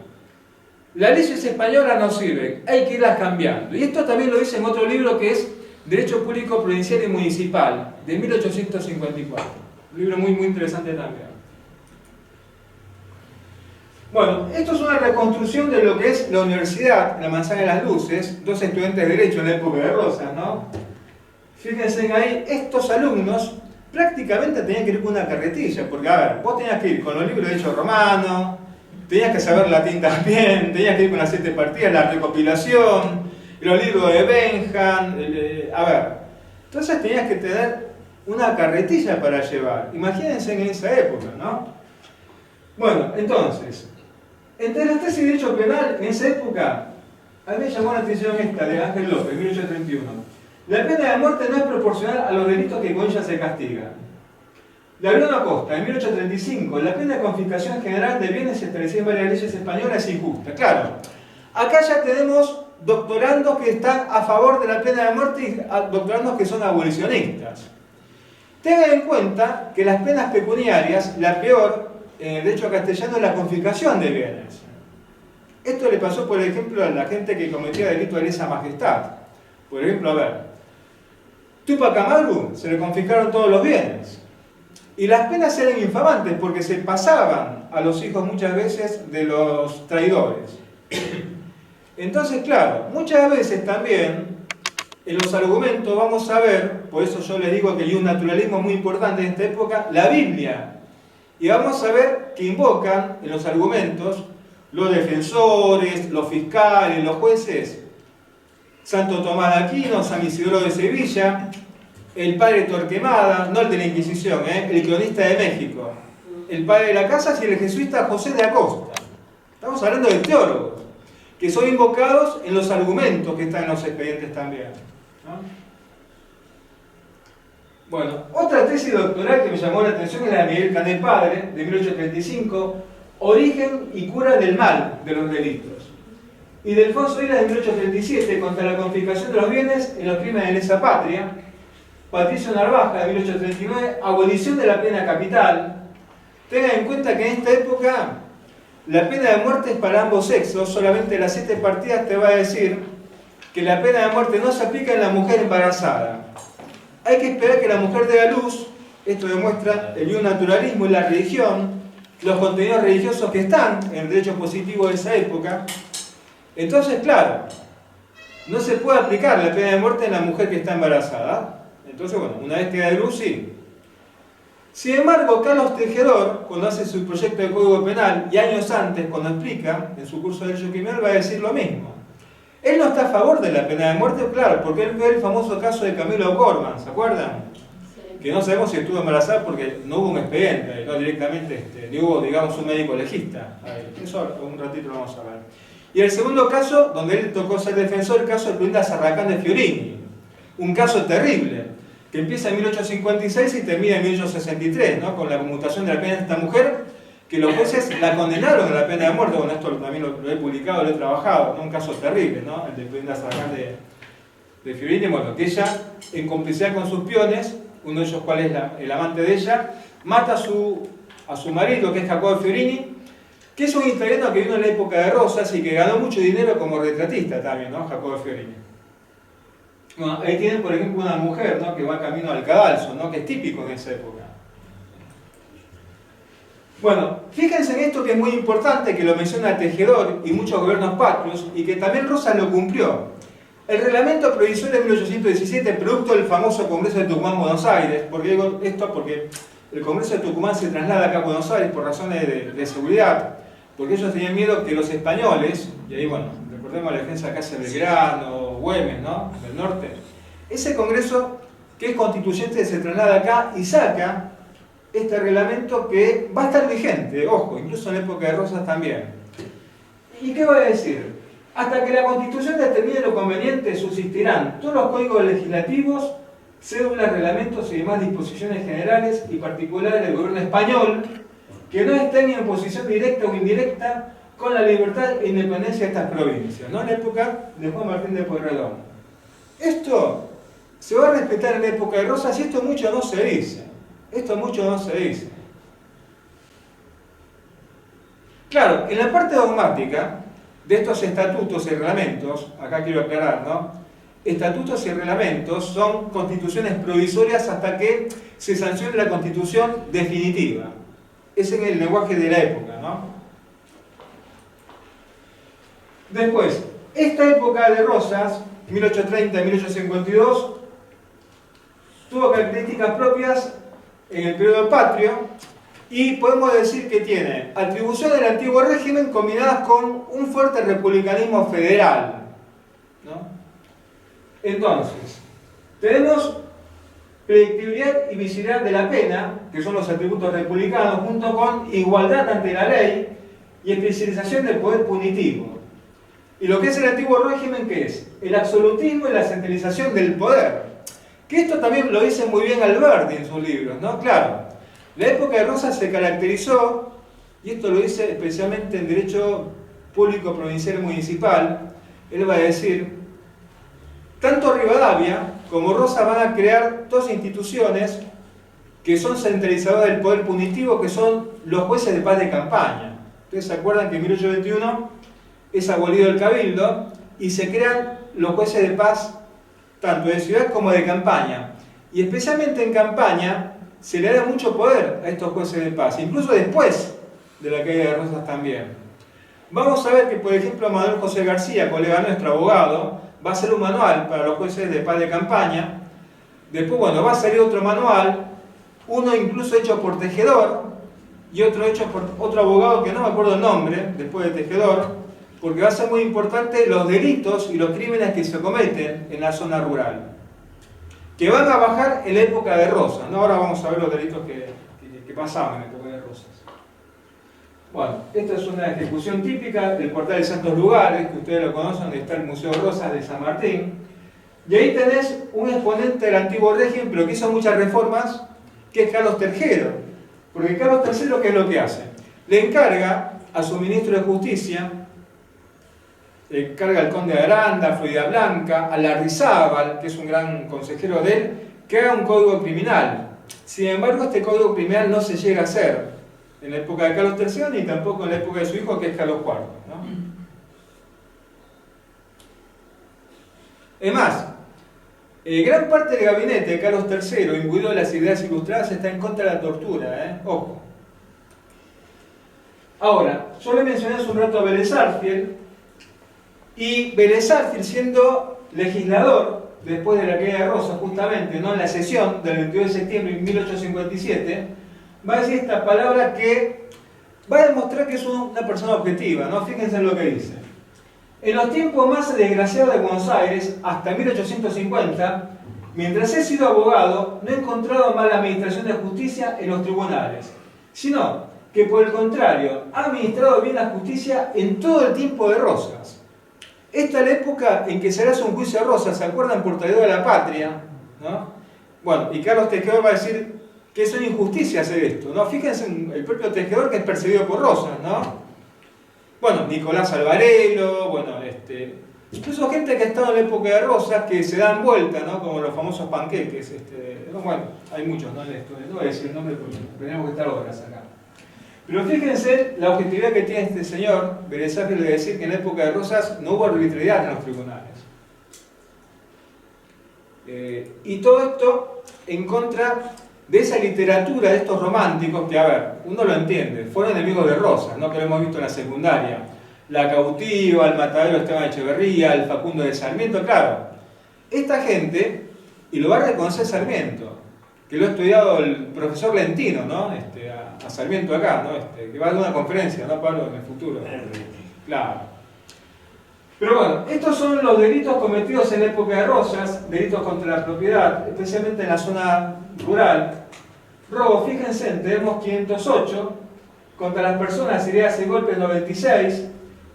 las leyes españolas no sirven, hay que irlas cambiando. Y esto también lo dice en otro libro que es Derecho Público Provincial y Municipal, de 1854. Un libro muy interesante también. Bueno, esto es una reconstrucción de lo que es la universidad, la Manzana de las Luces, 2 estudiantes de Derecho en la época de Rosas, ¿no? Fíjense ahí, estos alumnos prácticamente tenían que ir con una carretilla, porque a ver, vos tenías que ir con los libros de Derecho Romano, tenías que saber latín también, tenías que ir con las 7 partidas, la recopilación, los libros de Benham, a ver, entonces tenías que tener una carretilla para llevar, imagínense en esa época, ¿no? Bueno, entonces, entre las tesis de derecho penal en esa época, a mí me llamó la atención esta de Ángel López, 1831. La pena de muerte no es proporcional a los delitos que con ella se castigan. De Bruno Acosta, en 1835, la pena de confiscación general de bienes establecida en varias leyes españolas es injusta. Claro, acá ya tenemos doctorandos que están a favor de la pena de muerte y doctorandos que son abolicionistas. Tengan en cuenta que las penas pecuniarias, la peor en el derecho castellano es la confiscación de bienes. Esto le pasó, por ejemplo, a la gente que cometía delito de lesa majestad. Por ejemplo, a ver, Túpac Amaru se le confiscaron todos los bienes. Y las penas eran infamantes porque se pasaban a los hijos muchas veces de los traidores. Entonces, claro, muchas veces también en los argumentos vamos a ver, por eso yo les digo que hay un naturalismo muy importante en esta época, la Biblia. Y vamos a ver que invocan en los argumentos los defensores, los fiscales, los jueces, Santo Tomás de Aquino, San Isidoro de Sevilla, el padre Torquemada, no el de la Inquisición, el cronista de México, el padre de la Casa y el jesuita José de Acosta. Estamos hablando de teólogos, que son invocados en los argumentos que están en los expedientes también, ¿no? Bueno, otra tesis doctoral que me llamó la atención es la de Miguel Canet Padre, de 1835, Origen y cura del mal de los delitos. Y de Alfonso Ira de 1837, contra la confiscación de los bienes en los crímenes de lesa patria. Patricio Narvaja, de 1839, abolición de la pena capital. Tengan en cuenta que en esta época la pena de muerte es para ambos sexos, solamente las 7 partidas te va a decir que la pena de muerte no se aplica en la mujer embarazada. Hay que esperar que la mujer dé a luz, esto demuestra el bionaturalismo y la religión, los contenidos religiosos que están en el derecho positivo de esa época. Entonces, claro, no se puede aplicar la pena de muerte en la mujer que está embarazada. Entonces, bueno, una vez que da de luz, sí. Sin embargo, Carlos Tejedor, cuando hace su proyecto de Código Penal, y años antes, cuando explica en su curso de Derecho Criminal, va a decir lo mismo. Él no está a favor de la pena de muerte, claro, porque él ve el famoso caso de Camilo Gorman, ¿se acuerdan? Sí. Que no sabemos si estuvo embarazada porque no hubo un expediente, no directamente, ni hubo, digamos, un médico legista. Eso un ratito lo vamos a ver. Y el segundo caso, donde él tocó ser defensor, el caso de Plurinda Sarracán de Fiorini. Un caso terrible, que empieza en 1856 y termina en 1863, ¿no? Con la conmutación de la pena de esta mujer, que los jueces la condenaron a la pena de muerte. Bueno, esto también lo he publicado, lo he trabajado, ¿no? Un caso terrible, ¿no? El de Plurinda Sarracán de Fiorini, bueno, que ella, en complicidad con sus peones, uno de ellos cuál es el amante de ella, mata a su marido, que es Jacobo Fiorini, que es un italiano que vino en la época de Rosas y que ganó mucho dinero como retratista también, ¿no? Jacobo Fiorini. Bueno, ahí tienen, por ejemplo, una mujer, ¿no? Que va camino al cadalso, ¿no? Que es típico en esa época. Bueno, fíjense en esto que es muy importante, que lo menciona Tejedor y muchos gobiernos patrios, y que también Rosas lo cumplió. El reglamento provisorio de 1817, producto del famoso Congreso de Tucumán, Buenos Aires. Porque digo esto porque el Congreso de Tucumán se traslada acá a Buenos Aires por razones de seguridad, porque ellos tenían miedo que los españoles, y ahí bueno, recordemos la defensa acá de Belgrano, Güemes, ¿no? Del norte. Ese Congreso, que es constituyente, se traslada acá y saca este reglamento que va a estar vigente, ojo, incluso en la época de Rosas también. ¿Y qué va a decir? Hasta que la Constitución determine lo conveniente, subsistirán todos los códigos legislativos, cédulas, reglamentos y demás disposiciones generales y particulares del gobierno español que no estén en posición directa o indirecta con la libertad e independencia de estas provincias, ¿no? En la época de Juan Martín de Pueyrredón. Esto se va a respetar en la época de Rosas y esto mucho no se dice. Esto mucho no se dice. Claro, en la parte dogmática de estos estatutos y reglamentos, acá quiero aclarar, ¿no? Estatutos y reglamentos son constituciones provisorias hasta que se sancione la constitución definitiva. Ese es el lenguaje de la época, ¿no? Después, esta época de Rosas, 1830-1852, tuvo características propias en el periodo patrio y podemos decir que tiene atribuciones del antiguo régimen combinadas con un fuerte republicanismo federal, ¿no? Entonces, tenemos predictibilidad y visibilidad de la pena, que son los atributos republicanos, junto con igualdad ante la ley y especialización del poder punitivo. Y lo que es el antiguo régimen, ¿qué es? El absolutismo y la centralización del poder. Que esto también lo dice muy bien Alberti en sus libros, ¿no? Claro, la época de Rosas se caracterizó, y esto lo dice especialmente en Derecho Público Provincial y Municipal, él va a decir, tanto Rivadavia como Rosas van a crear dos instituciones que son centralizadoras del poder punitivo, que son los jueces de paz de campaña. Ustedes se acuerdan que en 1821 es abolido el cabildo y se crean los jueces de paz tanto de ciudad como de campaña. Y especialmente en campaña se le da mucho poder a estos jueces de paz, incluso después de la caída de Rosas también. Vamos a ver que, por ejemplo, Manuel José García, colega nuestro, abogado, va a hacer un manual para los jueces de paz de campaña. Después, bueno, va a salir otro manual, uno incluso hecho por Tejedor y otro hecho por otro abogado que no me acuerdo el nombre, después de Tejedor, porque va a ser muy importante los delitos y los crímenes que se cometen en la zona rural, que van a bajar en la época de Rosas, ¿no? Ahora vamos a ver los delitos que pasaban en la época de Rosas. Bueno, esta es una ejecución típica del portal de Santos Lugares, que ustedes lo conocen, donde está el Museo Rosas de San Martín. Y ahí tenés un exponente del antiguo régimen, pero que hizo muchas reformas, que es Carlos III. Porque Carlos III, ¿qué es lo que hace? Le encarga a su ministro de Justicia, le encarga al conde de Aranda, a Florida Blanca, a Larrizábal, que es un gran consejero de él,
que haga un código criminal. Sin embargo, este código criminal no se llega a hacer en la época de Carlos III ni tampoco en la época de su hijo, que es Carlos IV, ¿no? Es más, gran parte del gabinete de Carlos III, imbuido de las ideas ilustradas, está en contra de la tortura, ojo. Ahora, yo le mencioné hace un rato a Vélez Sarsfield, y Vélez Sarsfield, siendo legislador, después de la caída de Rosas, justamente, ¿no?, en la sesión del 22 de septiembre de 1857, va a decir esta palabra que va a demostrar que es una persona objetiva, ¿no? Fíjense en lo que dice. En los tiempos más desgraciados de Buenos Aires, hasta 1850, mientras he sido abogado, no he encontrado mala administración de justicia en los tribunales, sino que por el contrario, ha administrado bien la justicia en todo el tiempo de Rosas. Esta es la época en que se hace un juicio a Rosas, ¿se acuerdan? Por traidor de la patria, ¿no? Bueno, y Carlos Tejedor va a decir que es una injusticia hacer esto, ¿no? Fíjense en el propio Tejedor, que es perseguido por Rosas, ¿no? Bueno, Nicolás Alvarelo, bueno, incluso gente que ha estado en la época de Rosas que se dan vuelta, ¿no? Como los famosos panqueques, bueno, hay muchos, ¿no? No voy a decir el nombre porque tenemos que estar horas acá. Pero fíjense la objetividad que tiene este señor, Vélez Sarsfield, de decir que en la época de Rosas no hubo arbitrariedad en los tribunales. Y todo esto en contra de esa literatura de estos románticos que, a ver, uno lo entiende, fueron enemigos de Rosas, ¿no?, que lo hemos visto en la secundaria. La Cautiva, el Matadero Esteban Echeverría, el Facundo de Sarmiento, claro. Esta gente, y lo va a reconocer Sarmiento, que lo ha estudiado el profesor Lentino, ¿no?, a Sarmiento acá, ¿no?, que va a dar una conferencia, ¿no, Pablo?, en el futuro. Claro. Pero bueno, estos son los delitos cometidos en la época de Rosas, delitos contra la propiedad, especialmente en la zona rural. Robo, fíjense, tenemos 508, contra las personas, heridas y golpes 96,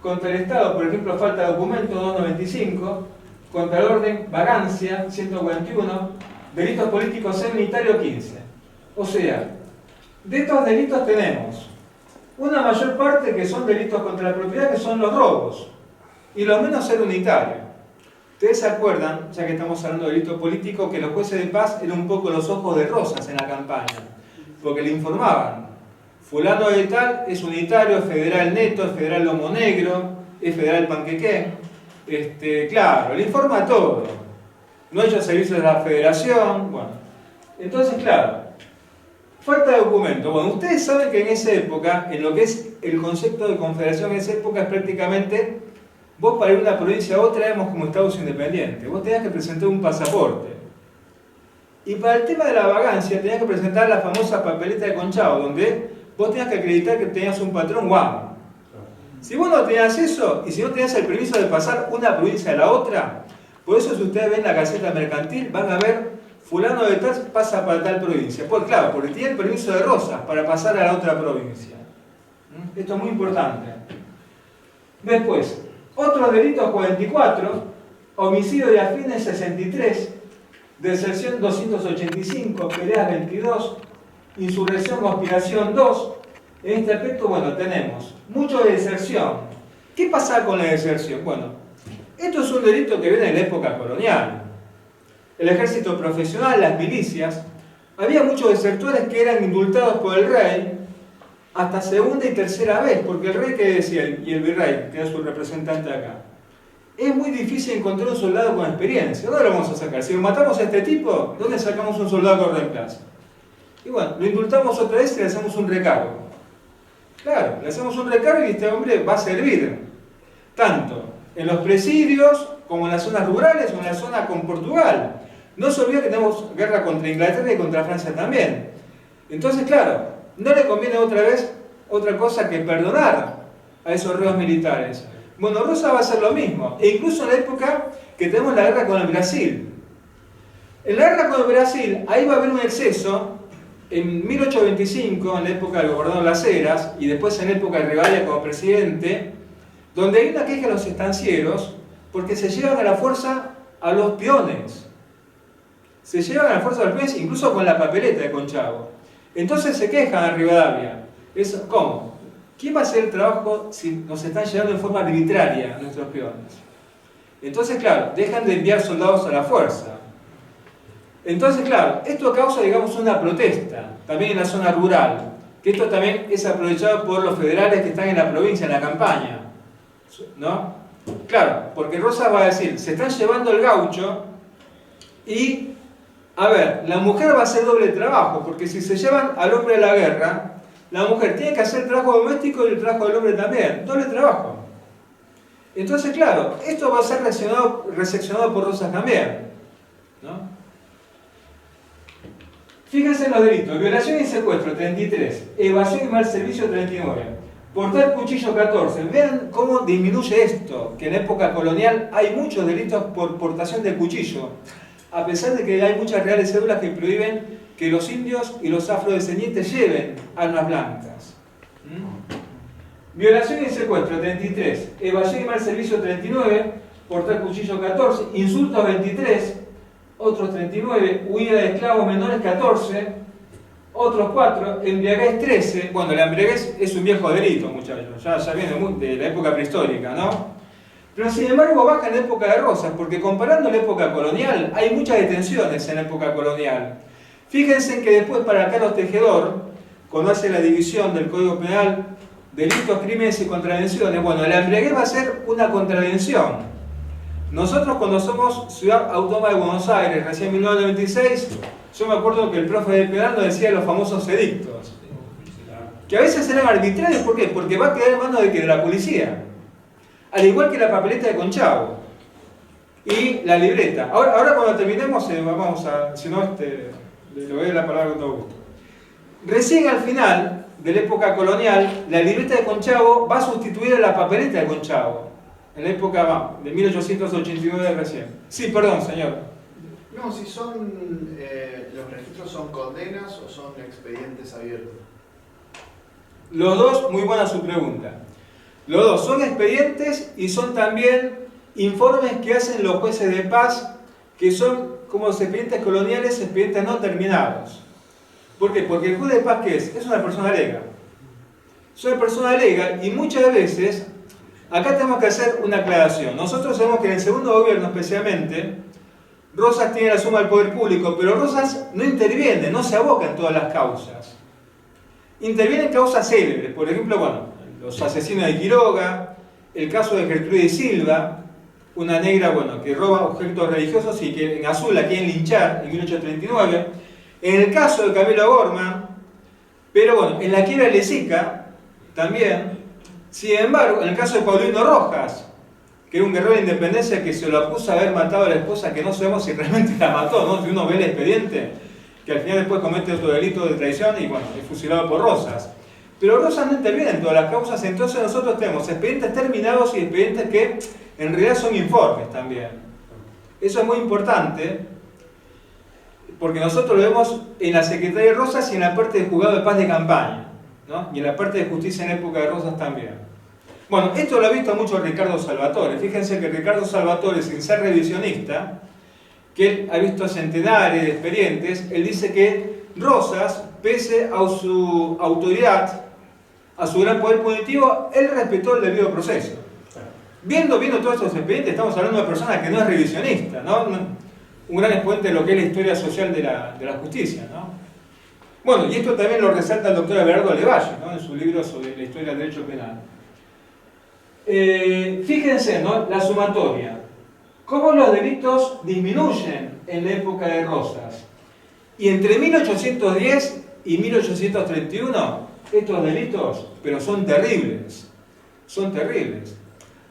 contra el Estado, por ejemplo, falta de documento 295, contra el orden, vagancia 141, delitos políticos en unitario 15. O sea, de estos delitos tenemos una mayor parte que son delitos contra la propiedad, que son los robos, y lo menos ser unitario. Ustedes se acuerdan, ya que estamos hablando de delito político, que los jueces de paz eran un poco los ojos de Rosas en la campaña, porque le informaban: fulano de tal es unitario, es federal neto, es federal lomo negro, es federal panquequé. Claro, le informa todo. No ha hecho servicio de la federación, bueno. Entonces, claro, falta de documento. Bueno, ustedes saben que en esa época, en lo que es el concepto de confederación en esa época, es prácticamente, vos para ir de una provincia a otra éramos como estados independientes. Vos tenías que presentar un pasaporte. Y para el tema de la vagancia tenías que presentar la famosa papeleta de Conchavo, donde vos tenías que acreditar que tenías un patrón guamo. Si vos no tenías eso, y si no tenías el permiso de pasar una provincia a la otra, por eso si ustedes ven la Gaceta Mercantil, van a ver fulano de tal pasa para tal provincia. Pues claro, porque tiene el permiso de Rosas para pasar a la otra provincia. Esto es muy importante. Después, otros delitos 44, homicidio de afines 63, deserción 285, peleas 22, insurrección, conspiración 2. En este aspecto, bueno, tenemos mucho de deserción. ¿Qué pasa con la deserción? Bueno, esto es un delito que viene de la época colonial. El ejército profesional, las milicias, había muchos desertores que eran indultados por el rey hasta segunda y tercera vez, porque el rey, ¿qué decía? Y el virrey, que es su representante acá: es muy difícil encontrar un soldado con experiencia. ¿Dónde lo vamos a sacar? Si lo matamos a este tipo, ¿dónde sacamos un soldado con reemplazo? Y bueno, lo indultamos otra vez y le hacemos un recargo. Claro, le hacemos un recargo y este hombre va a servir tanto en los presidios como en las zonas rurales o en la zona con Portugal. No se olvide que tenemos guerra contra Inglaterra y contra Francia también. Entonces, claro, no le conviene otra vez otra cosa que perdonar a esos reos militares. Bueno, Rosa va a hacer lo mismo, e incluso en la época que tenemos la guerra con el Brasil. En la guerra con el Brasil, ahí va a haber un exceso. En 1825, en la época del gobernador Las Heras, y después en la época de Rivadavia como presidente, donde hay una queja de los estancieros porque se llevan a la fuerza a los peones. Se llevan a la fuerza a los peones incluso con la papeleta de Conchavo. Entonces se quejan a Rivadavia. ¿Cómo? ¿Quién va a hacer el trabajo si nos están llevando en forma arbitraria nuestros peones? Entonces, claro, dejan de enviar soldados a la fuerza. Entonces, claro, esto causa, digamos, una protesta, también en la zona rural, que esto también es aprovechado por los federales que están en la provincia, en la campaña, ¿no? Claro, porque Rosas va a decir, se están llevando el gaucho y, a ver, la mujer va a hacer doble trabajo, porque si se llevan al hombre a la guerra, la mujer tiene que hacer el trabajo doméstico y el trabajo del hombre también, doble trabajo. Entonces, claro, esto va a ser reseccionado por Rosas también, ¿no? Fíjense en los delitos: violación y secuestro 33, evasión y mal servicio 39, portar cuchillo 14. Vean cómo disminuye esto, que en la época colonial hay muchos delitos por portación de cuchillo, a pesar de que hay muchas reales cédulas que prohíben que los indios y los afrodescendientes lleven armas blancas. Violación y secuestro 33, evasión y mal servicio 39, portar cuchillo 14, insultos 23, otros 39, huida de esclavos menores 14, otros 4, embriaguez 13. Bueno, la embriaguez es un viejo delito, muchachos, ya viene de la época prehistórica, ¿no? Pero sin embargo baja en la época de Rosas, porque comparando la época colonial, hay muchas detenciones en la época colonial. Fíjense que después para Carlos Tejedor, cuando hace la división del Código Penal, delitos, crímenes y contravenciones, bueno, la embriaguez va a ser una contravención. Nosotros cuando somos Ciudad Autónoma de Buenos Aires, recién en 1996, yo me acuerdo que el profe de penal nos decía los famosos edictos, que a veces eran arbitrarios. ¿Por qué? Porque va a quedar en manos de la policía, al igual que la papeleta de Conchavo y la libreta. Ahora cuando terminemos, vamos a, si no, le doy la palabra con todo gusto. Recién al final de la época colonial, la libreta de Conchavo va a sustituir a la papeleta de Conchavo. En la época de 1889 recién. Sí, perdón, señor.
No, si son, los registros son condenas o son expedientes abiertos.
Los dos, muy buena su pregunta. Los dos son expedientes y son también informes que hacen los jueces de paz, que son como los expedientes coloniales, expedientes no terminados. ¿Por qué? Porque el juez de paz, ¿qué es? Es una persona lega. Es una persona lega y muchas veces, acá tenemos que hacer una aclaración. Nosotros sabemos que en el segundo gobierno especialmente, Rosas tiene la suma del poder público, pero Rosas no interviene, no se aboca en todas las causas. Interviene en causas célebres, por ejemplo, bueno, los asesinos de Quiroga, el caso de Gertrudis Silva, una negra, bueno, que roba objetos religiosos y que en Azul la quieren linchar en 1839, en el caso de Camilo Gorman, pero bueno, en la quiebra de Lezica también. Sin embargo, en el caso de Paulino Rojas, que era un guerrero de independencia que se lo acusa de haber matado a la esposa, que no sabemos si realmente la mató, ¿no? Si uno ve el expediente, que al final después comete otro delito de traición y bueno, es fusilado por Rosas. Pero Rosas no interviene en todas las causas, entonces nosotros tenemos expedientes terminados y expedientes que en realidad son informes también. Eso es muy importante, porque nosotros lo vemos en la Secretaría de Rosas y en la parte de juzgado de paz de campaña, ¿no? Y en la parte de justicia en la época de Rosas también. Bueno, esto lo ha visto mucho Ricardo Salvatore. Fíjense que Ricardo Salvatore, sin ser revisionista, que él ha visto centenares de expedientes, él dice que Rosas, pese a su autoridad, a su gran poder punitivo, él respetó el debido proceso. Viendo todos estos expedientes, estamos hablando de una persona que no es revisionista, ¿no? Un gran exponente de lo que es la historia social de la justicia, ¿no? Bueno, y esto también lo resalta el doctor Everardo Levalle, ¿no? En su libro sobre la historia del derecho penal. Fíjense, ¿no? La sumatoria. Cómo los delitos disminuyen en la época de Rosas. Y entre 1810 y 1831, estos delitos, pero son terribles. Son terribles.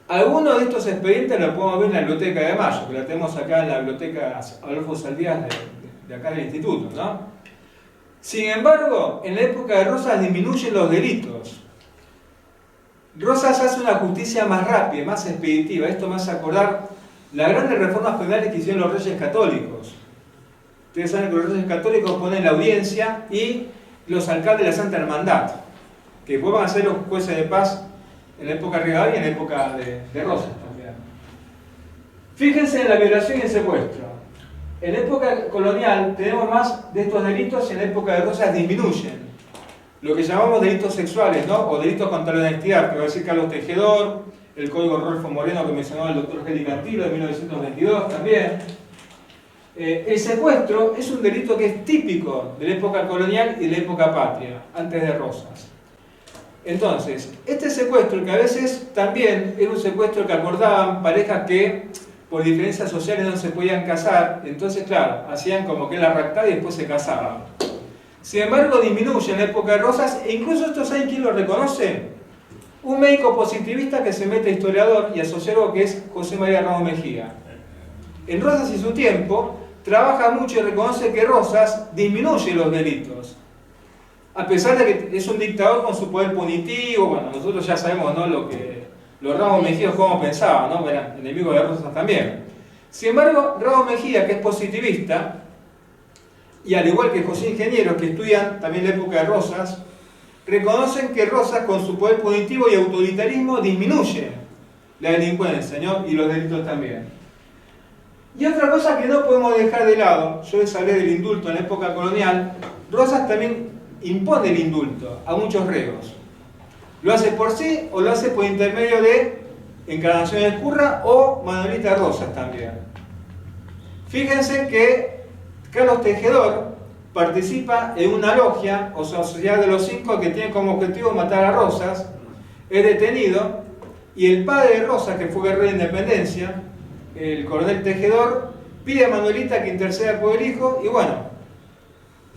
Algunos de estos expedientes los podemos ver en la Biblioteca de Mayo, que la tenemos acá en la Biblioteca Adolfo Saldías de acá del Instituto, ¿no? Sin embargo, en la época de Rosas disminuyen los delitos. Rosas hace una justicia más rápida, más expeditiva. Esto me hace acordar las grandes reformas penales que hicieron los Reyes Católicos. Ustedes saben que los Reyes Católicos ponen la audiencia y los alcaldes de la Santa Hermandad, que después van a ser los jueces de paz en la época de Rivadavia y en la época de Rosas también. Fíjense en la violación y el secuestro. En la época colonial tenemos más de estos delitos y en la época de Rosas disminuyen. Lo que llamamos delitos sexuales, ¿no? O delitos contra la honestidad, que va a decir Carlos Tejedor, el Código Rolfo Moreno que mencionaba el doctor Geli Cantilo de 1922 también. El secuestro es un delito que es típico de la época colonial y de la época patria, antes de Rosas. Entonces, este secuestro, que a veces también era un secuestro que acordaban parejas que por diferencias sociales no se podían casar, entonces claro, hacían como que la raptada y después se casaban. Sin embargo, disminuye en la época de Rosas, e incluso esto, ¿saben quién lo reconoce? Un médico positivista que se mete a historiador y a sociólogo, que es José María Ramos Mejía. En Rosas y su tiempo, trabaja mucho y reconoce que Rosas disminuye los delitos. A pesar de que es un dictador con su poder punitivo, bueno, nosotros ya sabemos, ¿no?, los Ramos Mejía cómo pensaban, ¿no? Eran enemigos de Rosas también. Sin embargo, Ramos Mejía, que es positivista, y al igual que José Ingenieros, que estudian también la época de Rosas, reconocen que Rosas, con su poder punitivo y autoritarismo, disminuye la delincuencia, ¿no?, y los delitos también. Y otra cosa que no podemos dejar de lado, yo les hablé del indulto en la época colonial, Rosas también impone el indulto a muchos reos. Lo hace por sí o lo hace por intermedio de Encarnación Escurra o Manuelita Rosas también. Fíjense que Carlos Tejedor participa en una logia o sociedad de los 5 que tiene como objetivo matar a Rosas, es detenido y el padre de Rosas, que fue guerrero de independencia, el coronel Tejedor, pide a Manuelita que interceda por el hijo y bueno,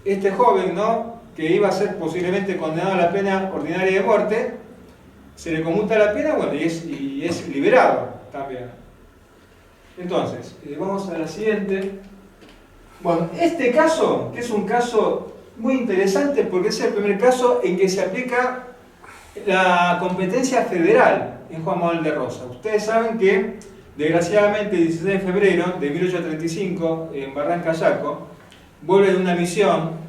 este joven, ¿no?, que iba a ser posiblemente condenado a la pena ordinaria de muerte, se le conmuta la pena, bueno, y es liberado también. Entonces, vamos a la siguiente. Bueno, este caso, que es un caso muy interesante porque es el primer caso en que se aplica la competencia federal en Juan Manuel de Rosas. Ustedes saben que, desgraciadamente, el 16 de febrero de 1835, en Barranca Yaco, vuelve de una misión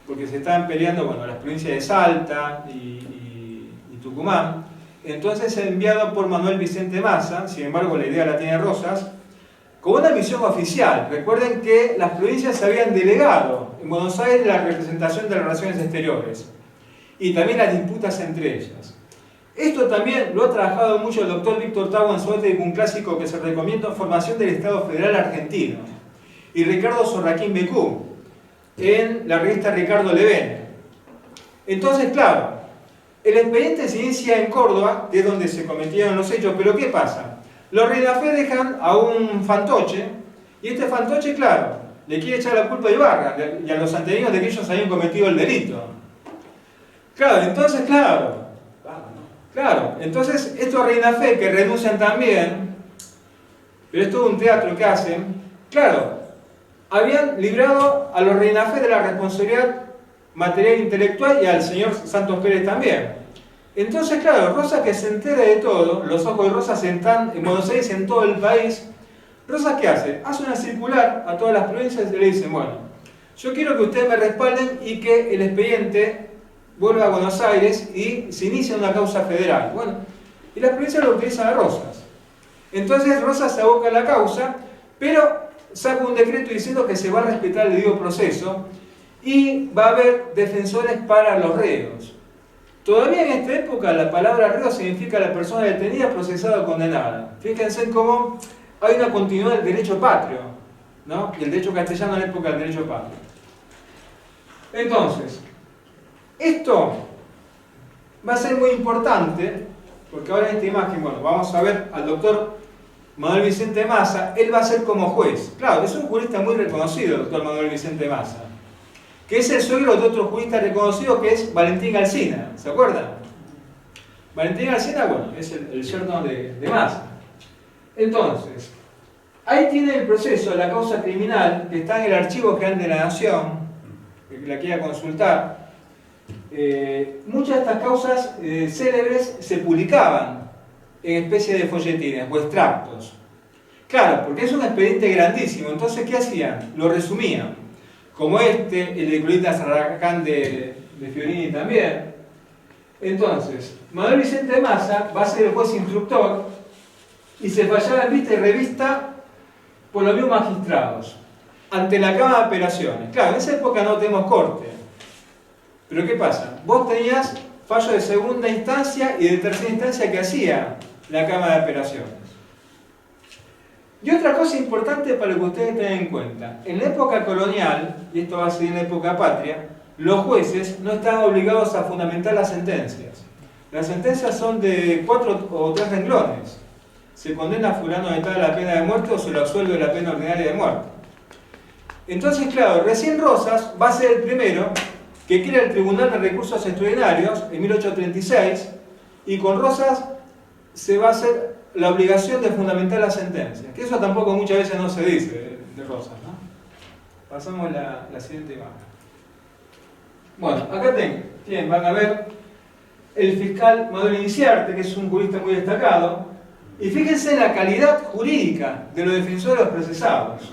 porque se estaban peleando, bueno, las provincias de Salta y Tucumán. Entonces es enviado por Manuel Vicente Massa, sin embargo la idea la tiene Rosas, con una misión oficial. Recuerden que las provincias se habían delegado en Buenos Aires la representación de las relaciones exteriores y también las disputas entre ellas. Esto también lo ha trabajado mucho el doctor Víctor Tabo en su un clásico que se recomienda, Formación del Estado Federal Argentino, y Ricardo Sorraquín Becú en la revista Ricardo Levene. Entonces, claro, el expediente se inicia en Córdoba, que es donde se cometieron los hechos, pero ¿qué pasa? Los Renafé dejan a un fantoche, y este fantoche, claro, le quiere echar la culpa a Ibarra y a los santiagueños de que ellos habían cometido el delito. Claro, entonces, entonces estos Renafé que renuncian también, pero es todo un teatro que hacen, claro, habían librado a los Renafé de la responsabilidad material e intelectual y al señor Santos Pérez también. Entonces, claro, Rosas, que se entera de todo, los ojos de Rosas están en Buenos Aires, en todo el país. Rosas, ¿qué hace? Hace una circular a todas las provincias y le dice, bueno, yo quiero que ustedes me respalden y que el expediente vuelva a Buenos Aires y se inicie una causa federal. Bueno, y las provincias lo utilizan a Rosas. Entonces Rosas se aboca a la causa, pero saca un decreto diciendo que se va a respetar el debido proceso y va a haber defensores para los reos. Todavía en esta época la palabra reo significa la persona detenida, procesada o condenada. Fíjense cómo hay una continuidad del derecho patrio, ¿no?, y el derecho castellano en la época del derecho patrio. Entonces, esto va a ser muy importante porque ahora en esta imagen, bueno, vamos a ver al doctor Manuel Vicente Massa. Él va a ser como juez. Claro, es un jurista muy reconocido, el doctor Manuel Vicente Massa, que es el suegro de otro jurista reconocido que es Valentín Alsina. ¿Se acuerdan? Valentín Alsina, bueno, es el yerno de Massa. Entonces, ahí tiene el proceso, la causa criminal, que está en el Archivo General de la Nación, que la quiera consultar. Muchas de estas causas célebres se publicaban en especie de folletines o extractos. Claro, porque es un expediente grandísimo, entonces ¿qué hacían? Lo resumían. Como el de Clorinda Sarracán de Fiorini también. Entonces, Manuel Vicente Massa va a ser el juez instructor y se fallaba en vista y revista por los mismos magistrados ante la Cámara de Apelaciones. Claro, en esa época no tenemos corte. Pero ¿qué pasa? Vos tenías fallo de segunda instancia y de tercera instancia que hacía la Cámara de Apelaciones. Y otra cosa importante para que ustedes tengan en cuenta, en la época colonial, y esto va a ser en la época patria, los jueces no estaban obligados a fundamentar las sentencias. Las sentencias son de 4 o 3 renglones. Se condena a fulano de tal a la pena de muerte o se lo absuelve de la pena ordinaria de muerte. Entonces, claro, recién Rosas va a ser el primero que crea el Tribunal de Recursos Extraordinarios en 1836, y con Rosas se va a hacer la obligación de fundamentar las sentencias, que eso tampoco muchas veces no se dice de Rosas, ¿no? Pasamos la siguiente imagen. Bueno, acá tienen, van a ver el fiscal Manuel Inciarte, que es un jurista muy destacado, y fíjense en la calidad jurídica de los defensores de los procesados.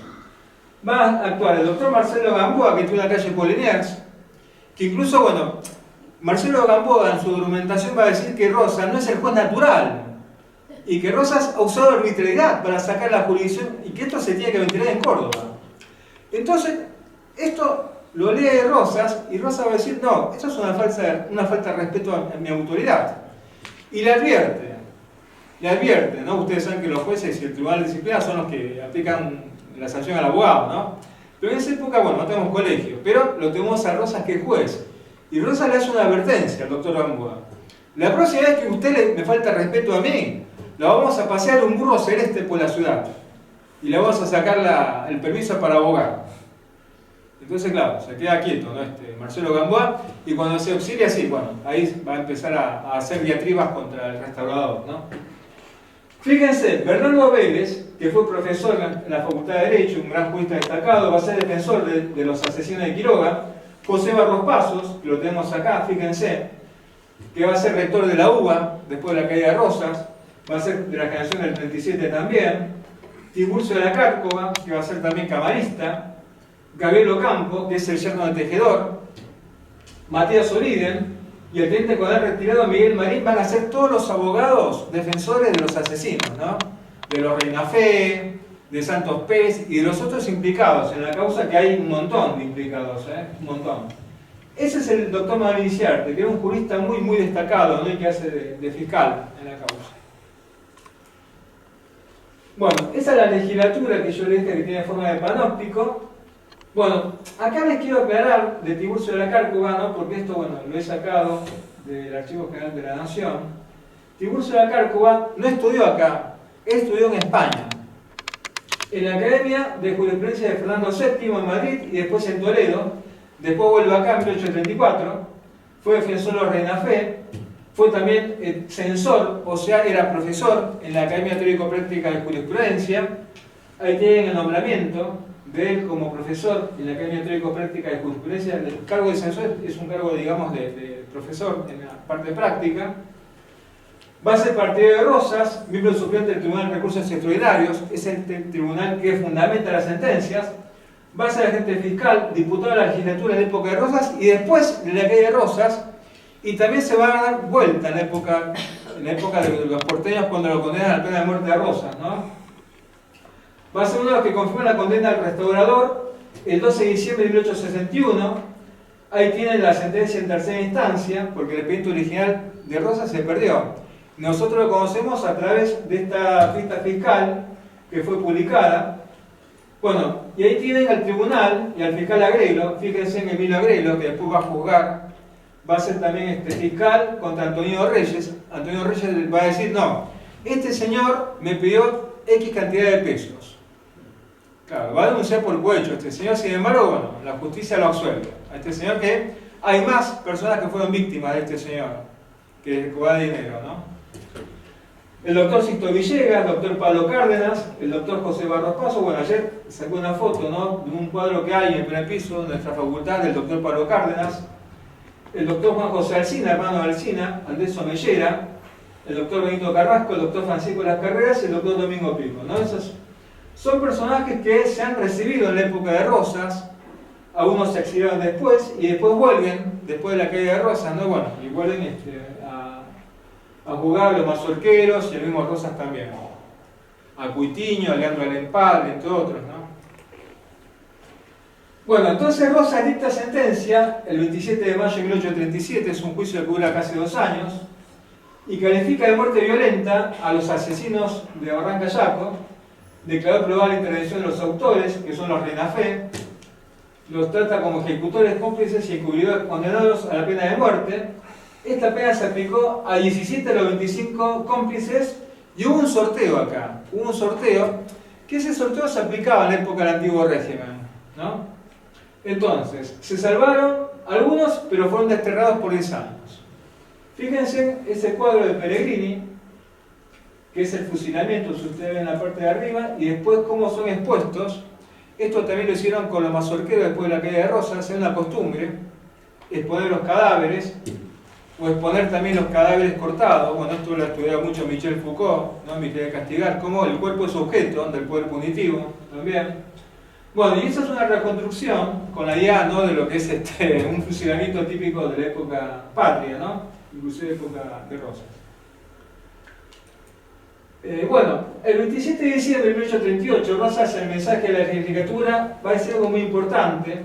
Va a actuar el doctor Marcelo Gamboa, que estuvo en la calle Poliniers, que incluso, bueno, Marcelo Gamboa en su argumentación va a decir que Rosas no es el juez natural, y que Rosas ha usado arbitrariedad para sacar la jurisdicción, y que esto se tiene que ventilar en Córdoba. Entonces, esto lo lee Rosas, y Rosas va a decir, no, esto es una falta de respeto a mi autoridad. Y le advierte, ¿no? Ustedes saben que los jueces y el Tribunal de Disciplina son los que aplican la sanción al abogado, ¿no? Pero en esa época, bueno, no tenemos colegio, pero lo tenemos a Rosas, que es juez. Y Rosas le hace una advertencia al doctor Gamboa. La próxima vez que usted me falta respeto a mí, la vamos a pasear un burro celeste por la ciudad. Y le vamos a sacar el permiso para abogar. Entonces, claro, se queda quieto, ¿no? Marcelo Gamboa, y cuando se auxilia, sí, bueno, ahí va a empezar a hacer diatribas contra el restaurador, ¿no? Fíjense, Bernardo Vélez, que fue profesor en la Facultad de Derecho, un gran jurista destacado, va a ser defensor de los asesinos de Quiroga. José Barros Pasos, que lo tenemos acá, fíjense, que va a ser rector de la UBA, después de la caída de Rosas, va a ser de la generación del 37 también. Tiburcio de la Cárcova, que va a ser también camarista. Gabriel Ocampo, que es el yerno del Tejedor. Matías Oliden y el teniente coronel retirado Miguel Marín van a ser todos los abogados defensores de los asesinos, ¿no? De los Reinafé, de Santos Pez y de los otros implicados en la causa, que hay un montón de implicados, un montón. Ese es el doctor Manuel Inciarte, que era un jurista muy, muy destacado, ¿no? Y que hace de fiscal en la causa. Bueno, esa es la legislatura que yo les dije que tiene forma de panóptico. Bueno, acá les quiero aclarar de Tiburcio de la Cárcova, ¿no? Porque esto, bueno, lo he sacado del Archivo General de la Nación. Tiburcio de la Cárcova no estudió acá, él estudió en España, en la Academia de Jurisprudencia de Fernando VII en Madrid y después en Toledo. Después vuelve acá en 1834, fue defensor de los Reinafé, fue también censor, o sea, era profesor en la Academia Teórico-Práctica de Jurisprudencia. Ahí tienen el nombramiento de él como profesor en la Academia Teórico-Práctica de Jurisprudencia. El cargo de censor es un cargo, digamos, de profesor en la parte práctica. Va a ser partidario de Rosas, miembro suplente del Tribunal de Recursos Extraordinarios, es el tribunal que fundamenta las sentencias. Va a ser agente fiscal, diputado de la legislatura en la época de Rosas y después en la caída de Rosas. Y también se va a dar vuelta en la época de los porteños cuando lo condenan a la pena de muerte de Rosas, ¿no? Va a ser uno de los que confirma la condena al restaurador el 12 de diciembre de 1861. Ahí tienen la sentencia en tercera instancia, porque el expediente original de Rosas se perdió. Nosotros lo conocemos a través de esta ficha fiscal que fue publicada. Bueno, y ahí tienen al tribunal y al fiscal Agrelo. Fíjense en Emilio Agrelo, que después va a juzgar. Va a ser también fiscal contra Antonio Reyes. Antonio Reyes va a decir, no, este señor me pidió X cantidad de pesos. Claro, va a denunciar por cohecho este señor, sin embargo, bueno, la justicia lo absuelve. A este señor, que hay más personas que fueron víctimas de este señor, que cobra dinero, ¿no? El doctor Sisto Villegas, el doctor Pablo Cárdenas, el doctor José Barros Paso. Bueno, ayer sacó una foto, ¿no?, de un cuadro que hay en el primer piso de nuestra facultad del doctor Pablo Cárdenas. El doctor Juan José Alsina, hermano de Alsina, Andrés Omellera, el doctor Benito Carrasco, el doctor Francisco Las Carreras y el doctor Domingo Pico, ¿no? Esos son personajes que se han recibido en la época de Rosas, algunos se exiliaron después y después vuelven, después de la caída de Rosas, ¿no? Bueno, y vuelven a jugar a los mazorqueros y el mismo Rosas también, a Cuitiño, a Leandro Alempal, entre otros, ¿no? Bueno, entonces Rosas dicta sentencia el 27 de mayo de 1837, es un juicio que dura casi 2 años, y califica de muerte violenta a los asesinos de Barranca Yaco declaró probar la intervención de los autores, que son los RENAFE, los trata como ejecutores cómplices y encubridores condenados a la pena de muerte. Esta pena se aplicó a 17 de los 25 cómplices y hubo un sorteo acá, hubo un sorteo, que ese sorteo se aplicaba en la época del antiguo régimen, ¿no? Entonces, se salvaron algunos, pero fueron desterrados por 10 años. Fíjense ese cuadro de Pellegrini, que es el fusilamiento, si ustedes ven en la parte de arriba, y después cómo son expuestos. Esto también lo hicieron con los mazorqueros después de la caída de Rosas, es una costumbre, exponer los cadáveres, o exponer también los cadáveres cortados. Bueno, esto lo ha estudiado mucho Michel Foucault, ¿no? Michel de Castigar, como el cuerpo es objeto del poder punitivo, también. Bueno, y esa es una reconstrucción con la idea, ¿no?, de lo que es un fusilamiento típico de la época patria, ¿no? Inclusive época de Rosas. Bueno, el 27 de diciembre de 1838, Rosas, el mensaje de la legislatura, va a decir algo muy importante.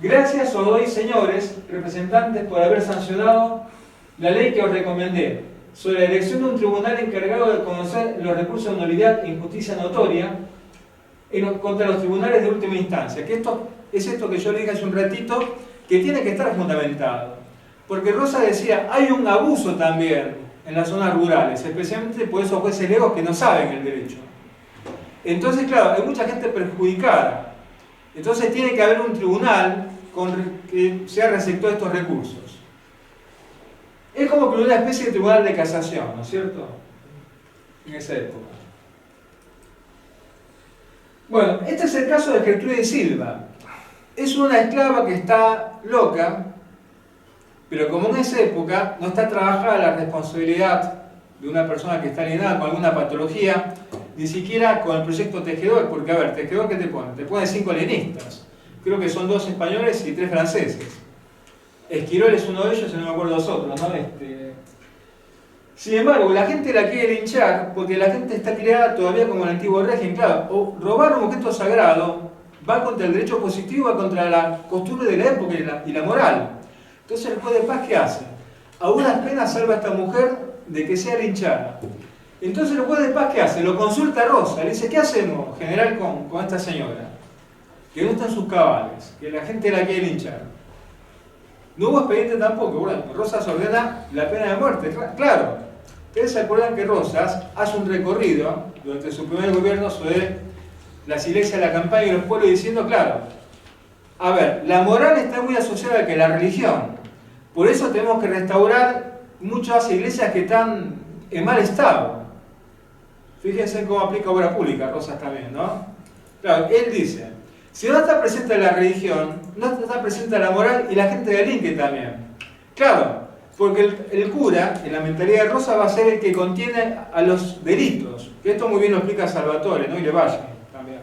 Gracias os doy, señores representantes, por haber sancionado la ley que os recomendé sobre la elección de un tribunal encargado de conocer los recursos de nulidad e injusticia notoria contra los tribunales de última instancia. Que esto es esto que yo le dije hace un ratito, que tiene que estar fundamentado. Porque Rosas decía, hay un abuso también en las zonas rurales, especialmente por esos jueces legos que no saben el derecho. Entonces, claro, hay mucha gente perjudicada. Entonces tiene que haber un tribunal que sea receptor de estos recursos. Es como que una especie de tribunal de casación, ¿no es cierto? En esa época. Bueno, este es el caso de Gertrude Silva. Es una esclava que está loca, pero como en esa época no está trabajada la responsabilidad de una persona que está alienada con alguna patología, ni siquiera con el proyecto Tejedor, porque a ver, Tejedor, ¿qué te pone? Te pone 5 alienistas. Creo que son 2 españoles y 3 franceses. Esquirol es uno de ellos y no me acuerdo los otros, ¿no? Sin embargo, la gente la quiere linchar porque la gente está tirada todavía como en el antiguo régimen. Claro, o robar un objeto sagrado va contra el derecho positivo, va contra la costumbre de la época y la moral. Entonces el juez de paz, ¿qué hace? A unas penas salva a esta mujer de que sea linchada. Entonces el juez de paz, ¿qué hace? Lo consulta a Rosa, le dice, ¿qué hacemos, general, con esta señora? Que no está en sus cabales, que la gente la quiere linchar. No hubo expediente tampoco. Bueno, Rosas ordena la pena de muerte, claro. Ustedes se acuerdan que Rosas hace un recorrido durante su primer gobierno sobre las iglesias, la campaña y los pueblos, diciendo, claro, a ver, la moral está muy asociada a que la religión. Por eso tenemos que restaurar muchas iglesias que están en mal estado. Fíjense cómo aplica obra pública, Rosas también, ¿no? Claro, él dice, si no está presente la religión, no está presente la moral y la gente delinque también. Claro, porque el cura, en la mentalidad de Rosas, va a ser el que contiene a los delitos. Que esto muy bien lo explica Salvatore, ¿no? Y Levalle también.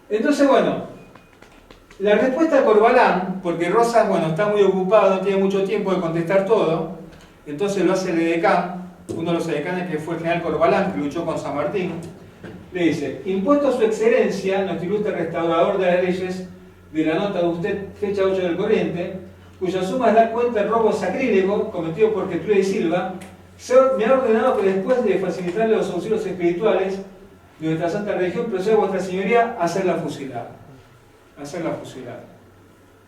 Entonces, bueno, la respuesta de Corbalán, porque Rosas, bueno, está muy ocupado, no tiene mucho tiempo de contestar todo, entonces lo hace el edecán, uno de los edecanes que fue el general Corbalán, que luchó con San Martín, le dice, impuesto a su excelencia, nuestro ilustre restaurador de las leyes, de la nota de usted, fecha 8 del corriente, cuya suma da cuenta del robo sacrílego cometido por Gertrude Silva, me ha ordenado que después de facilitarle los auxilios espirituales de nuestra santa religión, proceda vuestra señoría a hacerla fusilar. Hacerla fusilar.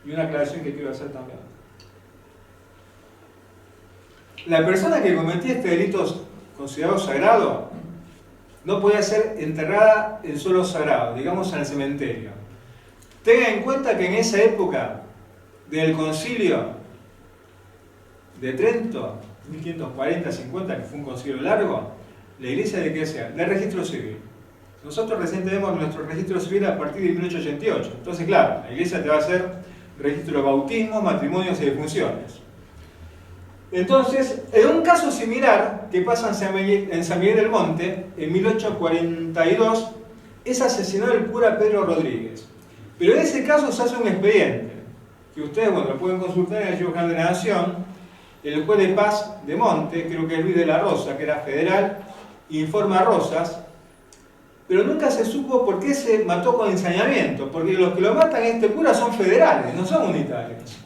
Y una aclaración que quiero hacer también. La persona que cometía este delito considerado sagrado no podía ser enterrada en suelo sagrado, digamos en el cementerio. Tengan en cuenta que en esa época del concilio de Trento, 1540-50, que fue un concilio largo, la iglesia de qué hacía? De registro civil. Nosotros recién tenemos nuestro registro civil a partir de 1888. Entonces, claro, la iglesia te va a hacer registro de bautismo, matrimonios y defunciones. Entonces, en un caso similar que pasa en San Miguel del Monte, en 1842, es asesinado el cura Pedro Rodríguez. Pero en ese caso se hace un expediente, que ustedes, bueno, lo pueden consultar en el Archivo General de la Nación. El juez de paz de Monte, creo que es Luis de la Rosa, que era federal, informa a Rosas, pero nunca se supo por qué se mató con ensañamiento, porque los que lo matan a este cura son federales, no son unitarios.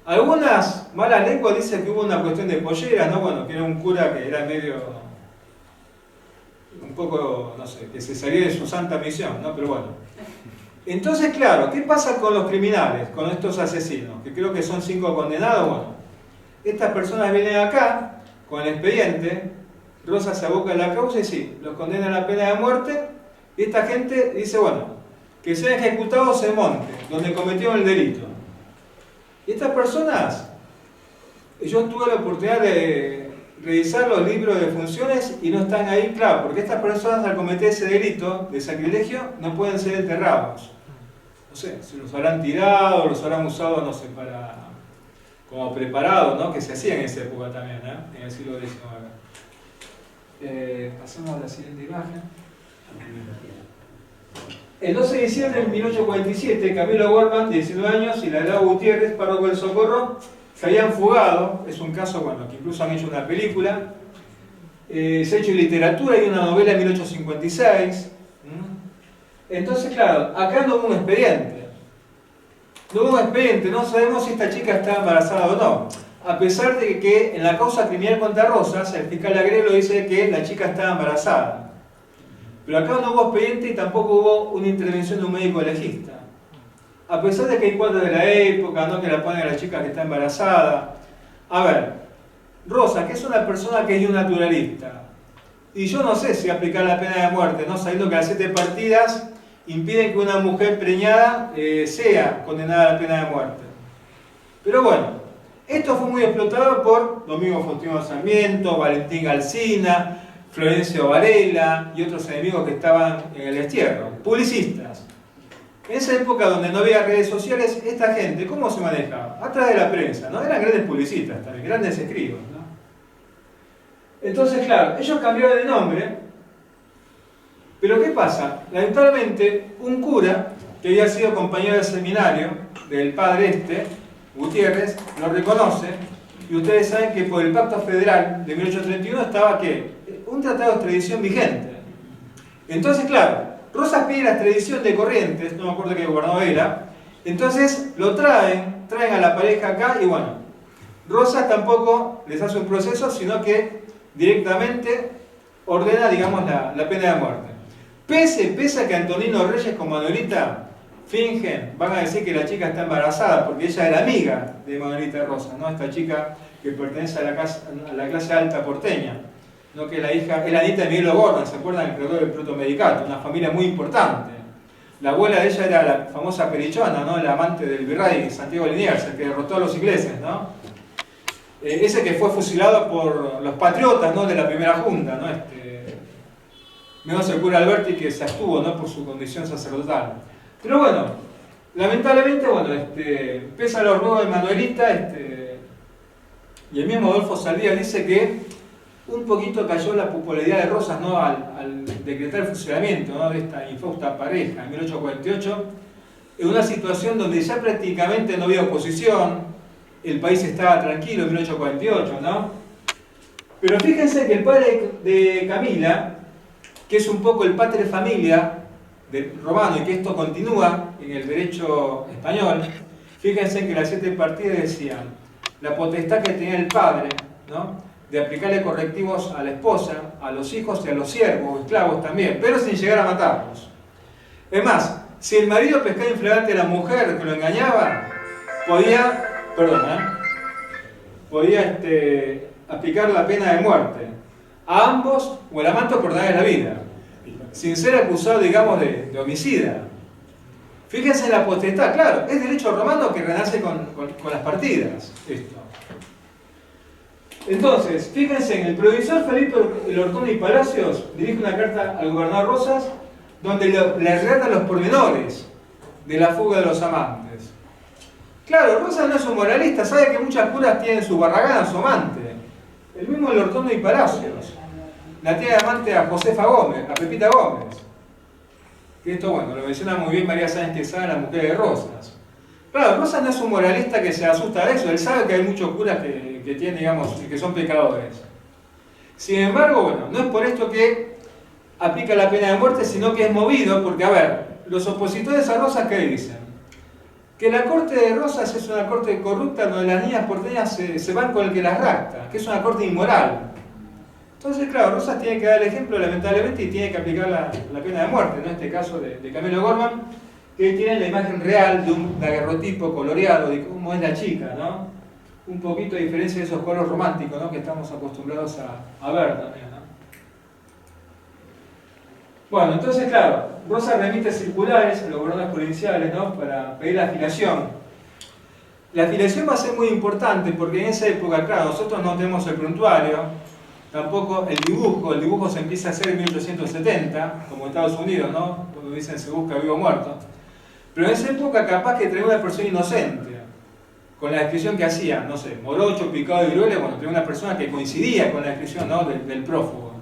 Algunas malas lenguas dicen que hubo una cuestión de polleras, ¿no? Bueno, que era un cura que era medio un poco, no sé, que se salió de su santa misión, ¿no? Pero bueno. Entonces, claro, ¿qué pasa con los criminales, con estos asesinos? Que creo que son 5 condenados. Bueno, estas personas vienen acá con el expediente, Rosa se aboca a la causa y sí, los condenan a la pena de muerte, y esta gente dice, bueno, que sean ejecutados en monte, donde cometieron el delito. Y estas personas, yo tuve la oportunidad de revisar los libros de funciones y no están ahí, claro, porque estas personas al cometer ese delito de sacrilegio no pueden ser enterrados. No sé, si los habrán tirado, los habrán usado, no sé, para como preparados, ¿no? Que se hacía en esa época también, en el siglo XIX. Pasemos a la siguiente imagen. El 12 de diciembre de 1847, Camilo Gorman, de 19 años, y Lalao Gutiérrez, párroco del Socorro, se habían fugado. Es un caso, bueno, que incluso han hecho una película. Se ha hecho literatura, hay una novela en 1856. Entonces, claro, acá no hubo un expediente. No hubo un expediente, no sabemos si esta chica estaba embarazada o no. A pesar de que en la causa criminal contra Rosas, el fiscal Agrelo dice que la chica estaba embarazada. Pero acá no hubo expediente y tampoco hubo una intervención de un médico legista. A pesar de que hay cuadros de la época, ¿no? Que la ponen a la chica que está embarazada. A ver, Rosa, que es una persona que es un naturalista. Y yo no sé si aplicar la pena de muerte, ¿no? Sabiendo que las 7 partidas impiden que una mujer preñada sea condenada a la pena de muerte. Pero bueno, esto fue muy explotado por Domingo Faustino Sarmiento, Valentín Alsina, Florencio Varela y otros enemigos que estaban en el destierro, publicistas. En esa época donde no había redes sociales, esta gente, ¿cómo se manejaba? A través de la prensa, ¿no? Eran grandes publicistas también, grandes escribas, ¿no? Entonces, claro, ellos cambiaron de nombre, pero ¿qué pasa? Lamentablemente, un cura que había sido compañero de seminario del padre Gutiérrez, lo reconoce, y ustedes saben que por el Pacto Federal de 1831 estaba, ¿qué? Un tratado de extradición vigente. Entonces, claro, Rosas pide la extradición de Corrientes, no me acuerdo qué gobernador era, entonces lo traen a la pareja acá y bueno, Rosas tampoco les hace un proceso, sino que directamente ordena, digamos, la pena de muerte. Pese a que Antonino Reyes con Manuelita fingen, van a decir que la chica está embarazada porque ella era amiga de Manuelita Rosas, ¿no? Esta chica que pertenece a la clase alta porteña, ¿no? Que es la nieta de Miguel O'Gorman, ¿se acuerdan? El creador del protomedicato, una familia muy importante. La abuela de ella era la famosa Perichona, ¿no? El amante del virrey Santiago Liniers, el que derrotó a los ingleses, ¿no? Ese que fue fusilado por los patriotas, ¿no? De la primera junta, ¿no? Menos el cura Alberti, que se abstuvo, ¿no? Por su condición sacerdotal. Pero bueno, lamentablemente, bueno, pese a los ruegos de Manuelita, y el mismo Adolfo Saldías dice que un poquito cayó la popularidad de Rosas, ¿no? al decretar el fusilamiento, ¿no? De esta infausta pareja en 1848, en una situación donde ya prácticamente no había oposición, el país estaba tranquilo en 1848, ¿no? Pero fíjense que el padre de Camila, que es un poco el padre familia romano y que esto continúa en el derecho español, fíjense que las 7 partidas decían la potestad que tenía el padre, ¿no? De aplicarle correctivos a la esposa, a los hijos y a los siervos o esclavos también, pero sin llegar a matarlos. Es más, si el marido pescaba en flagrante a la mujer que lo engañaba, podía aplicar la pena de muerte a ambos o el amante por darle la vida, sin ser acusado, digamos, de homicida. Fíjense en la potestad, claro, es derecho romano que renace con las partidas, esto. Entonces, fíjense, en el provisor Felipe Lortón y Palacios dirige una carta al gobernador Rosas donde le relata los pormenores de la fuga de los amantes. Claro, Rosas no es un moralista, sabe que muchas curas tienen su barragán, su amante. El mismo Lortón y Palacios. La tiene de amante a Josefa Gómez, a Pepita Gómez. Que esto, bueno, lo menciona muy bien María Sáenz Quesada, la mujer de Rosas. Claro, Rosas no es un moralista que se asusta de eso, él sabe que hay muchos curas que tienen, digamos, que son pecadores. Sin embargo, bueno, no es por esto que aplica la pena de muerte, sino que es movido, porque, a ver, los opositores a Rosas, ¿qué dicen? Que la corte de Rosas es una corte corrupta donde las niñas porteñas se van con el que las rapta, que es una corte inmoral. Entonces, claro, Rosas tiene que dar el ejemplo, lamentablemente, y tiene que aplicar la pena de muerte, ¿no? En este caso de Camilo Gorman, que tiene la imagen real de un daguerrotipo coloreado de cómo es la chica, ¿no? Un poquito de diferencia de esos colores románticos, ¿no? Que estamos acostumbrados a ver también, ¿no? Bueno, entonces, claro, Rosas remite circulares a los gobernadores provinciales, ¿no? Para pedir la afiliación. La afiliación va a ser muy importante porque en esa época, claro, nosotros no tenemos el prontuario, tampoco el dibujo se empieza a hacer en 1870, como en Estados Unidos, ¿no? Cuando dicen se busca vivo o muerto. Pero en esa época capaz que traía una persona inocente, con la descripción que hacía, no sé, morocho, picado y viruela, bueno, traía una persona que coincidía con la descripción, ¿no? del prófugo.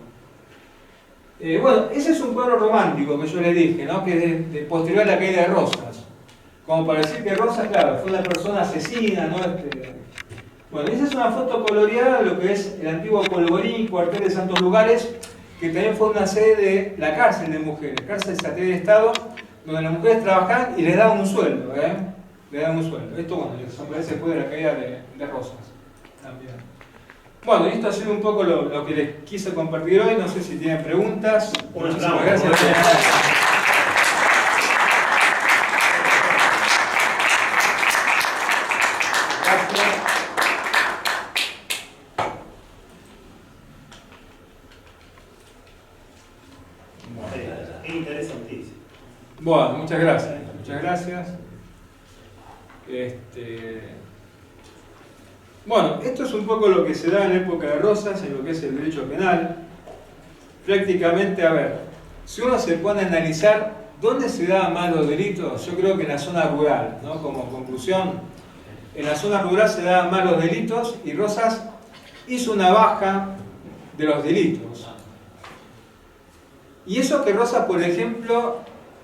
Bueno, ese es un cuadro romántico que yo le dije, ¿no? Que es de posterior a la caída de Rosas. Como para decir que Rosas, claro, fue una persona asesina, ¿no? Bueno, esa es una foto coloreada de lo que es el antiguo Colgorín, cuartel de Santos Lugares, que también fue una sede de la cárcel de mujeres, cárcel satélite de Estado, donde las mujeres trabajaban y les daban un sueldo, Les daban un sueldo. Esto, bueno, les aparece después de la caída de Rosas también. Bueno, y esto ha sido un poco lo que les quise compartir hoy. No sé si tienen preguntas. Muchísimas gracias.
Interesantísimo.
Bueno, muchas gracias. Muchas gracias. Bueno, esto es un poco lo que se da en la época de Rosas, en lo que es el derecho penal. Prácticamente, a ver, si uno se pone a analizar dónde se daban más los delitos, yo creo que en la zona rural, ¿no? Como conclusión, en la zona rural se daban más los delitos y Rosas hizo una baja de los delitos. Y eso que Rosas, por ejemplo,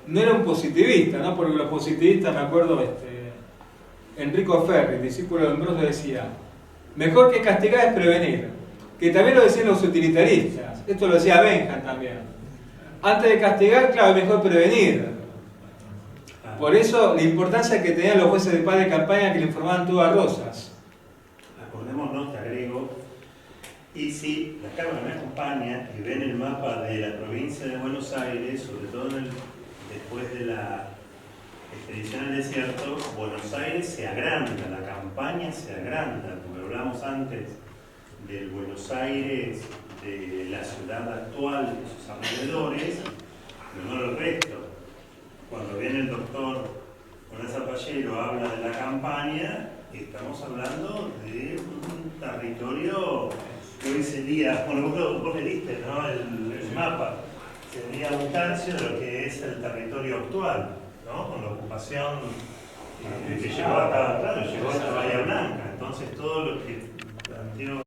no era un positivista, ¿no? Porque los positivistas, me acuerdo, Enrico Ferri, el discípulo de Ambrosio, decía: mejor que castigar es prevenir. Que también lo decían los utilitaristas. Esto lo decía Bentham también. Antes de castigar, claro, es mejor prevenir. Por eso la importancia que tenían los jueces de paz de campaña que le informaban todo a Rosas.
Acordémonos, te agrego, y si la cámara me acompaña y ven el mapa de la provincia de Buenos Aires, sobre todo después de la expedición al desierto, Buenos Aires se agranda, la campaña se agranda, como hablamos antes del Buenos Aires de la ciudad actual, de sus alrededores, pero no el resto. Cuando viene el doctor Jonás Zapallero, habla de la campaña, estamos hablando de un territorio que hoy sería, bueno, vos le diste, ¿no? el mapa, sería un tercio de lo que es el territorio actual, ¿no? Con la ocupación que llegó hasta Bahía Blanca. Entonces todo lo que planteó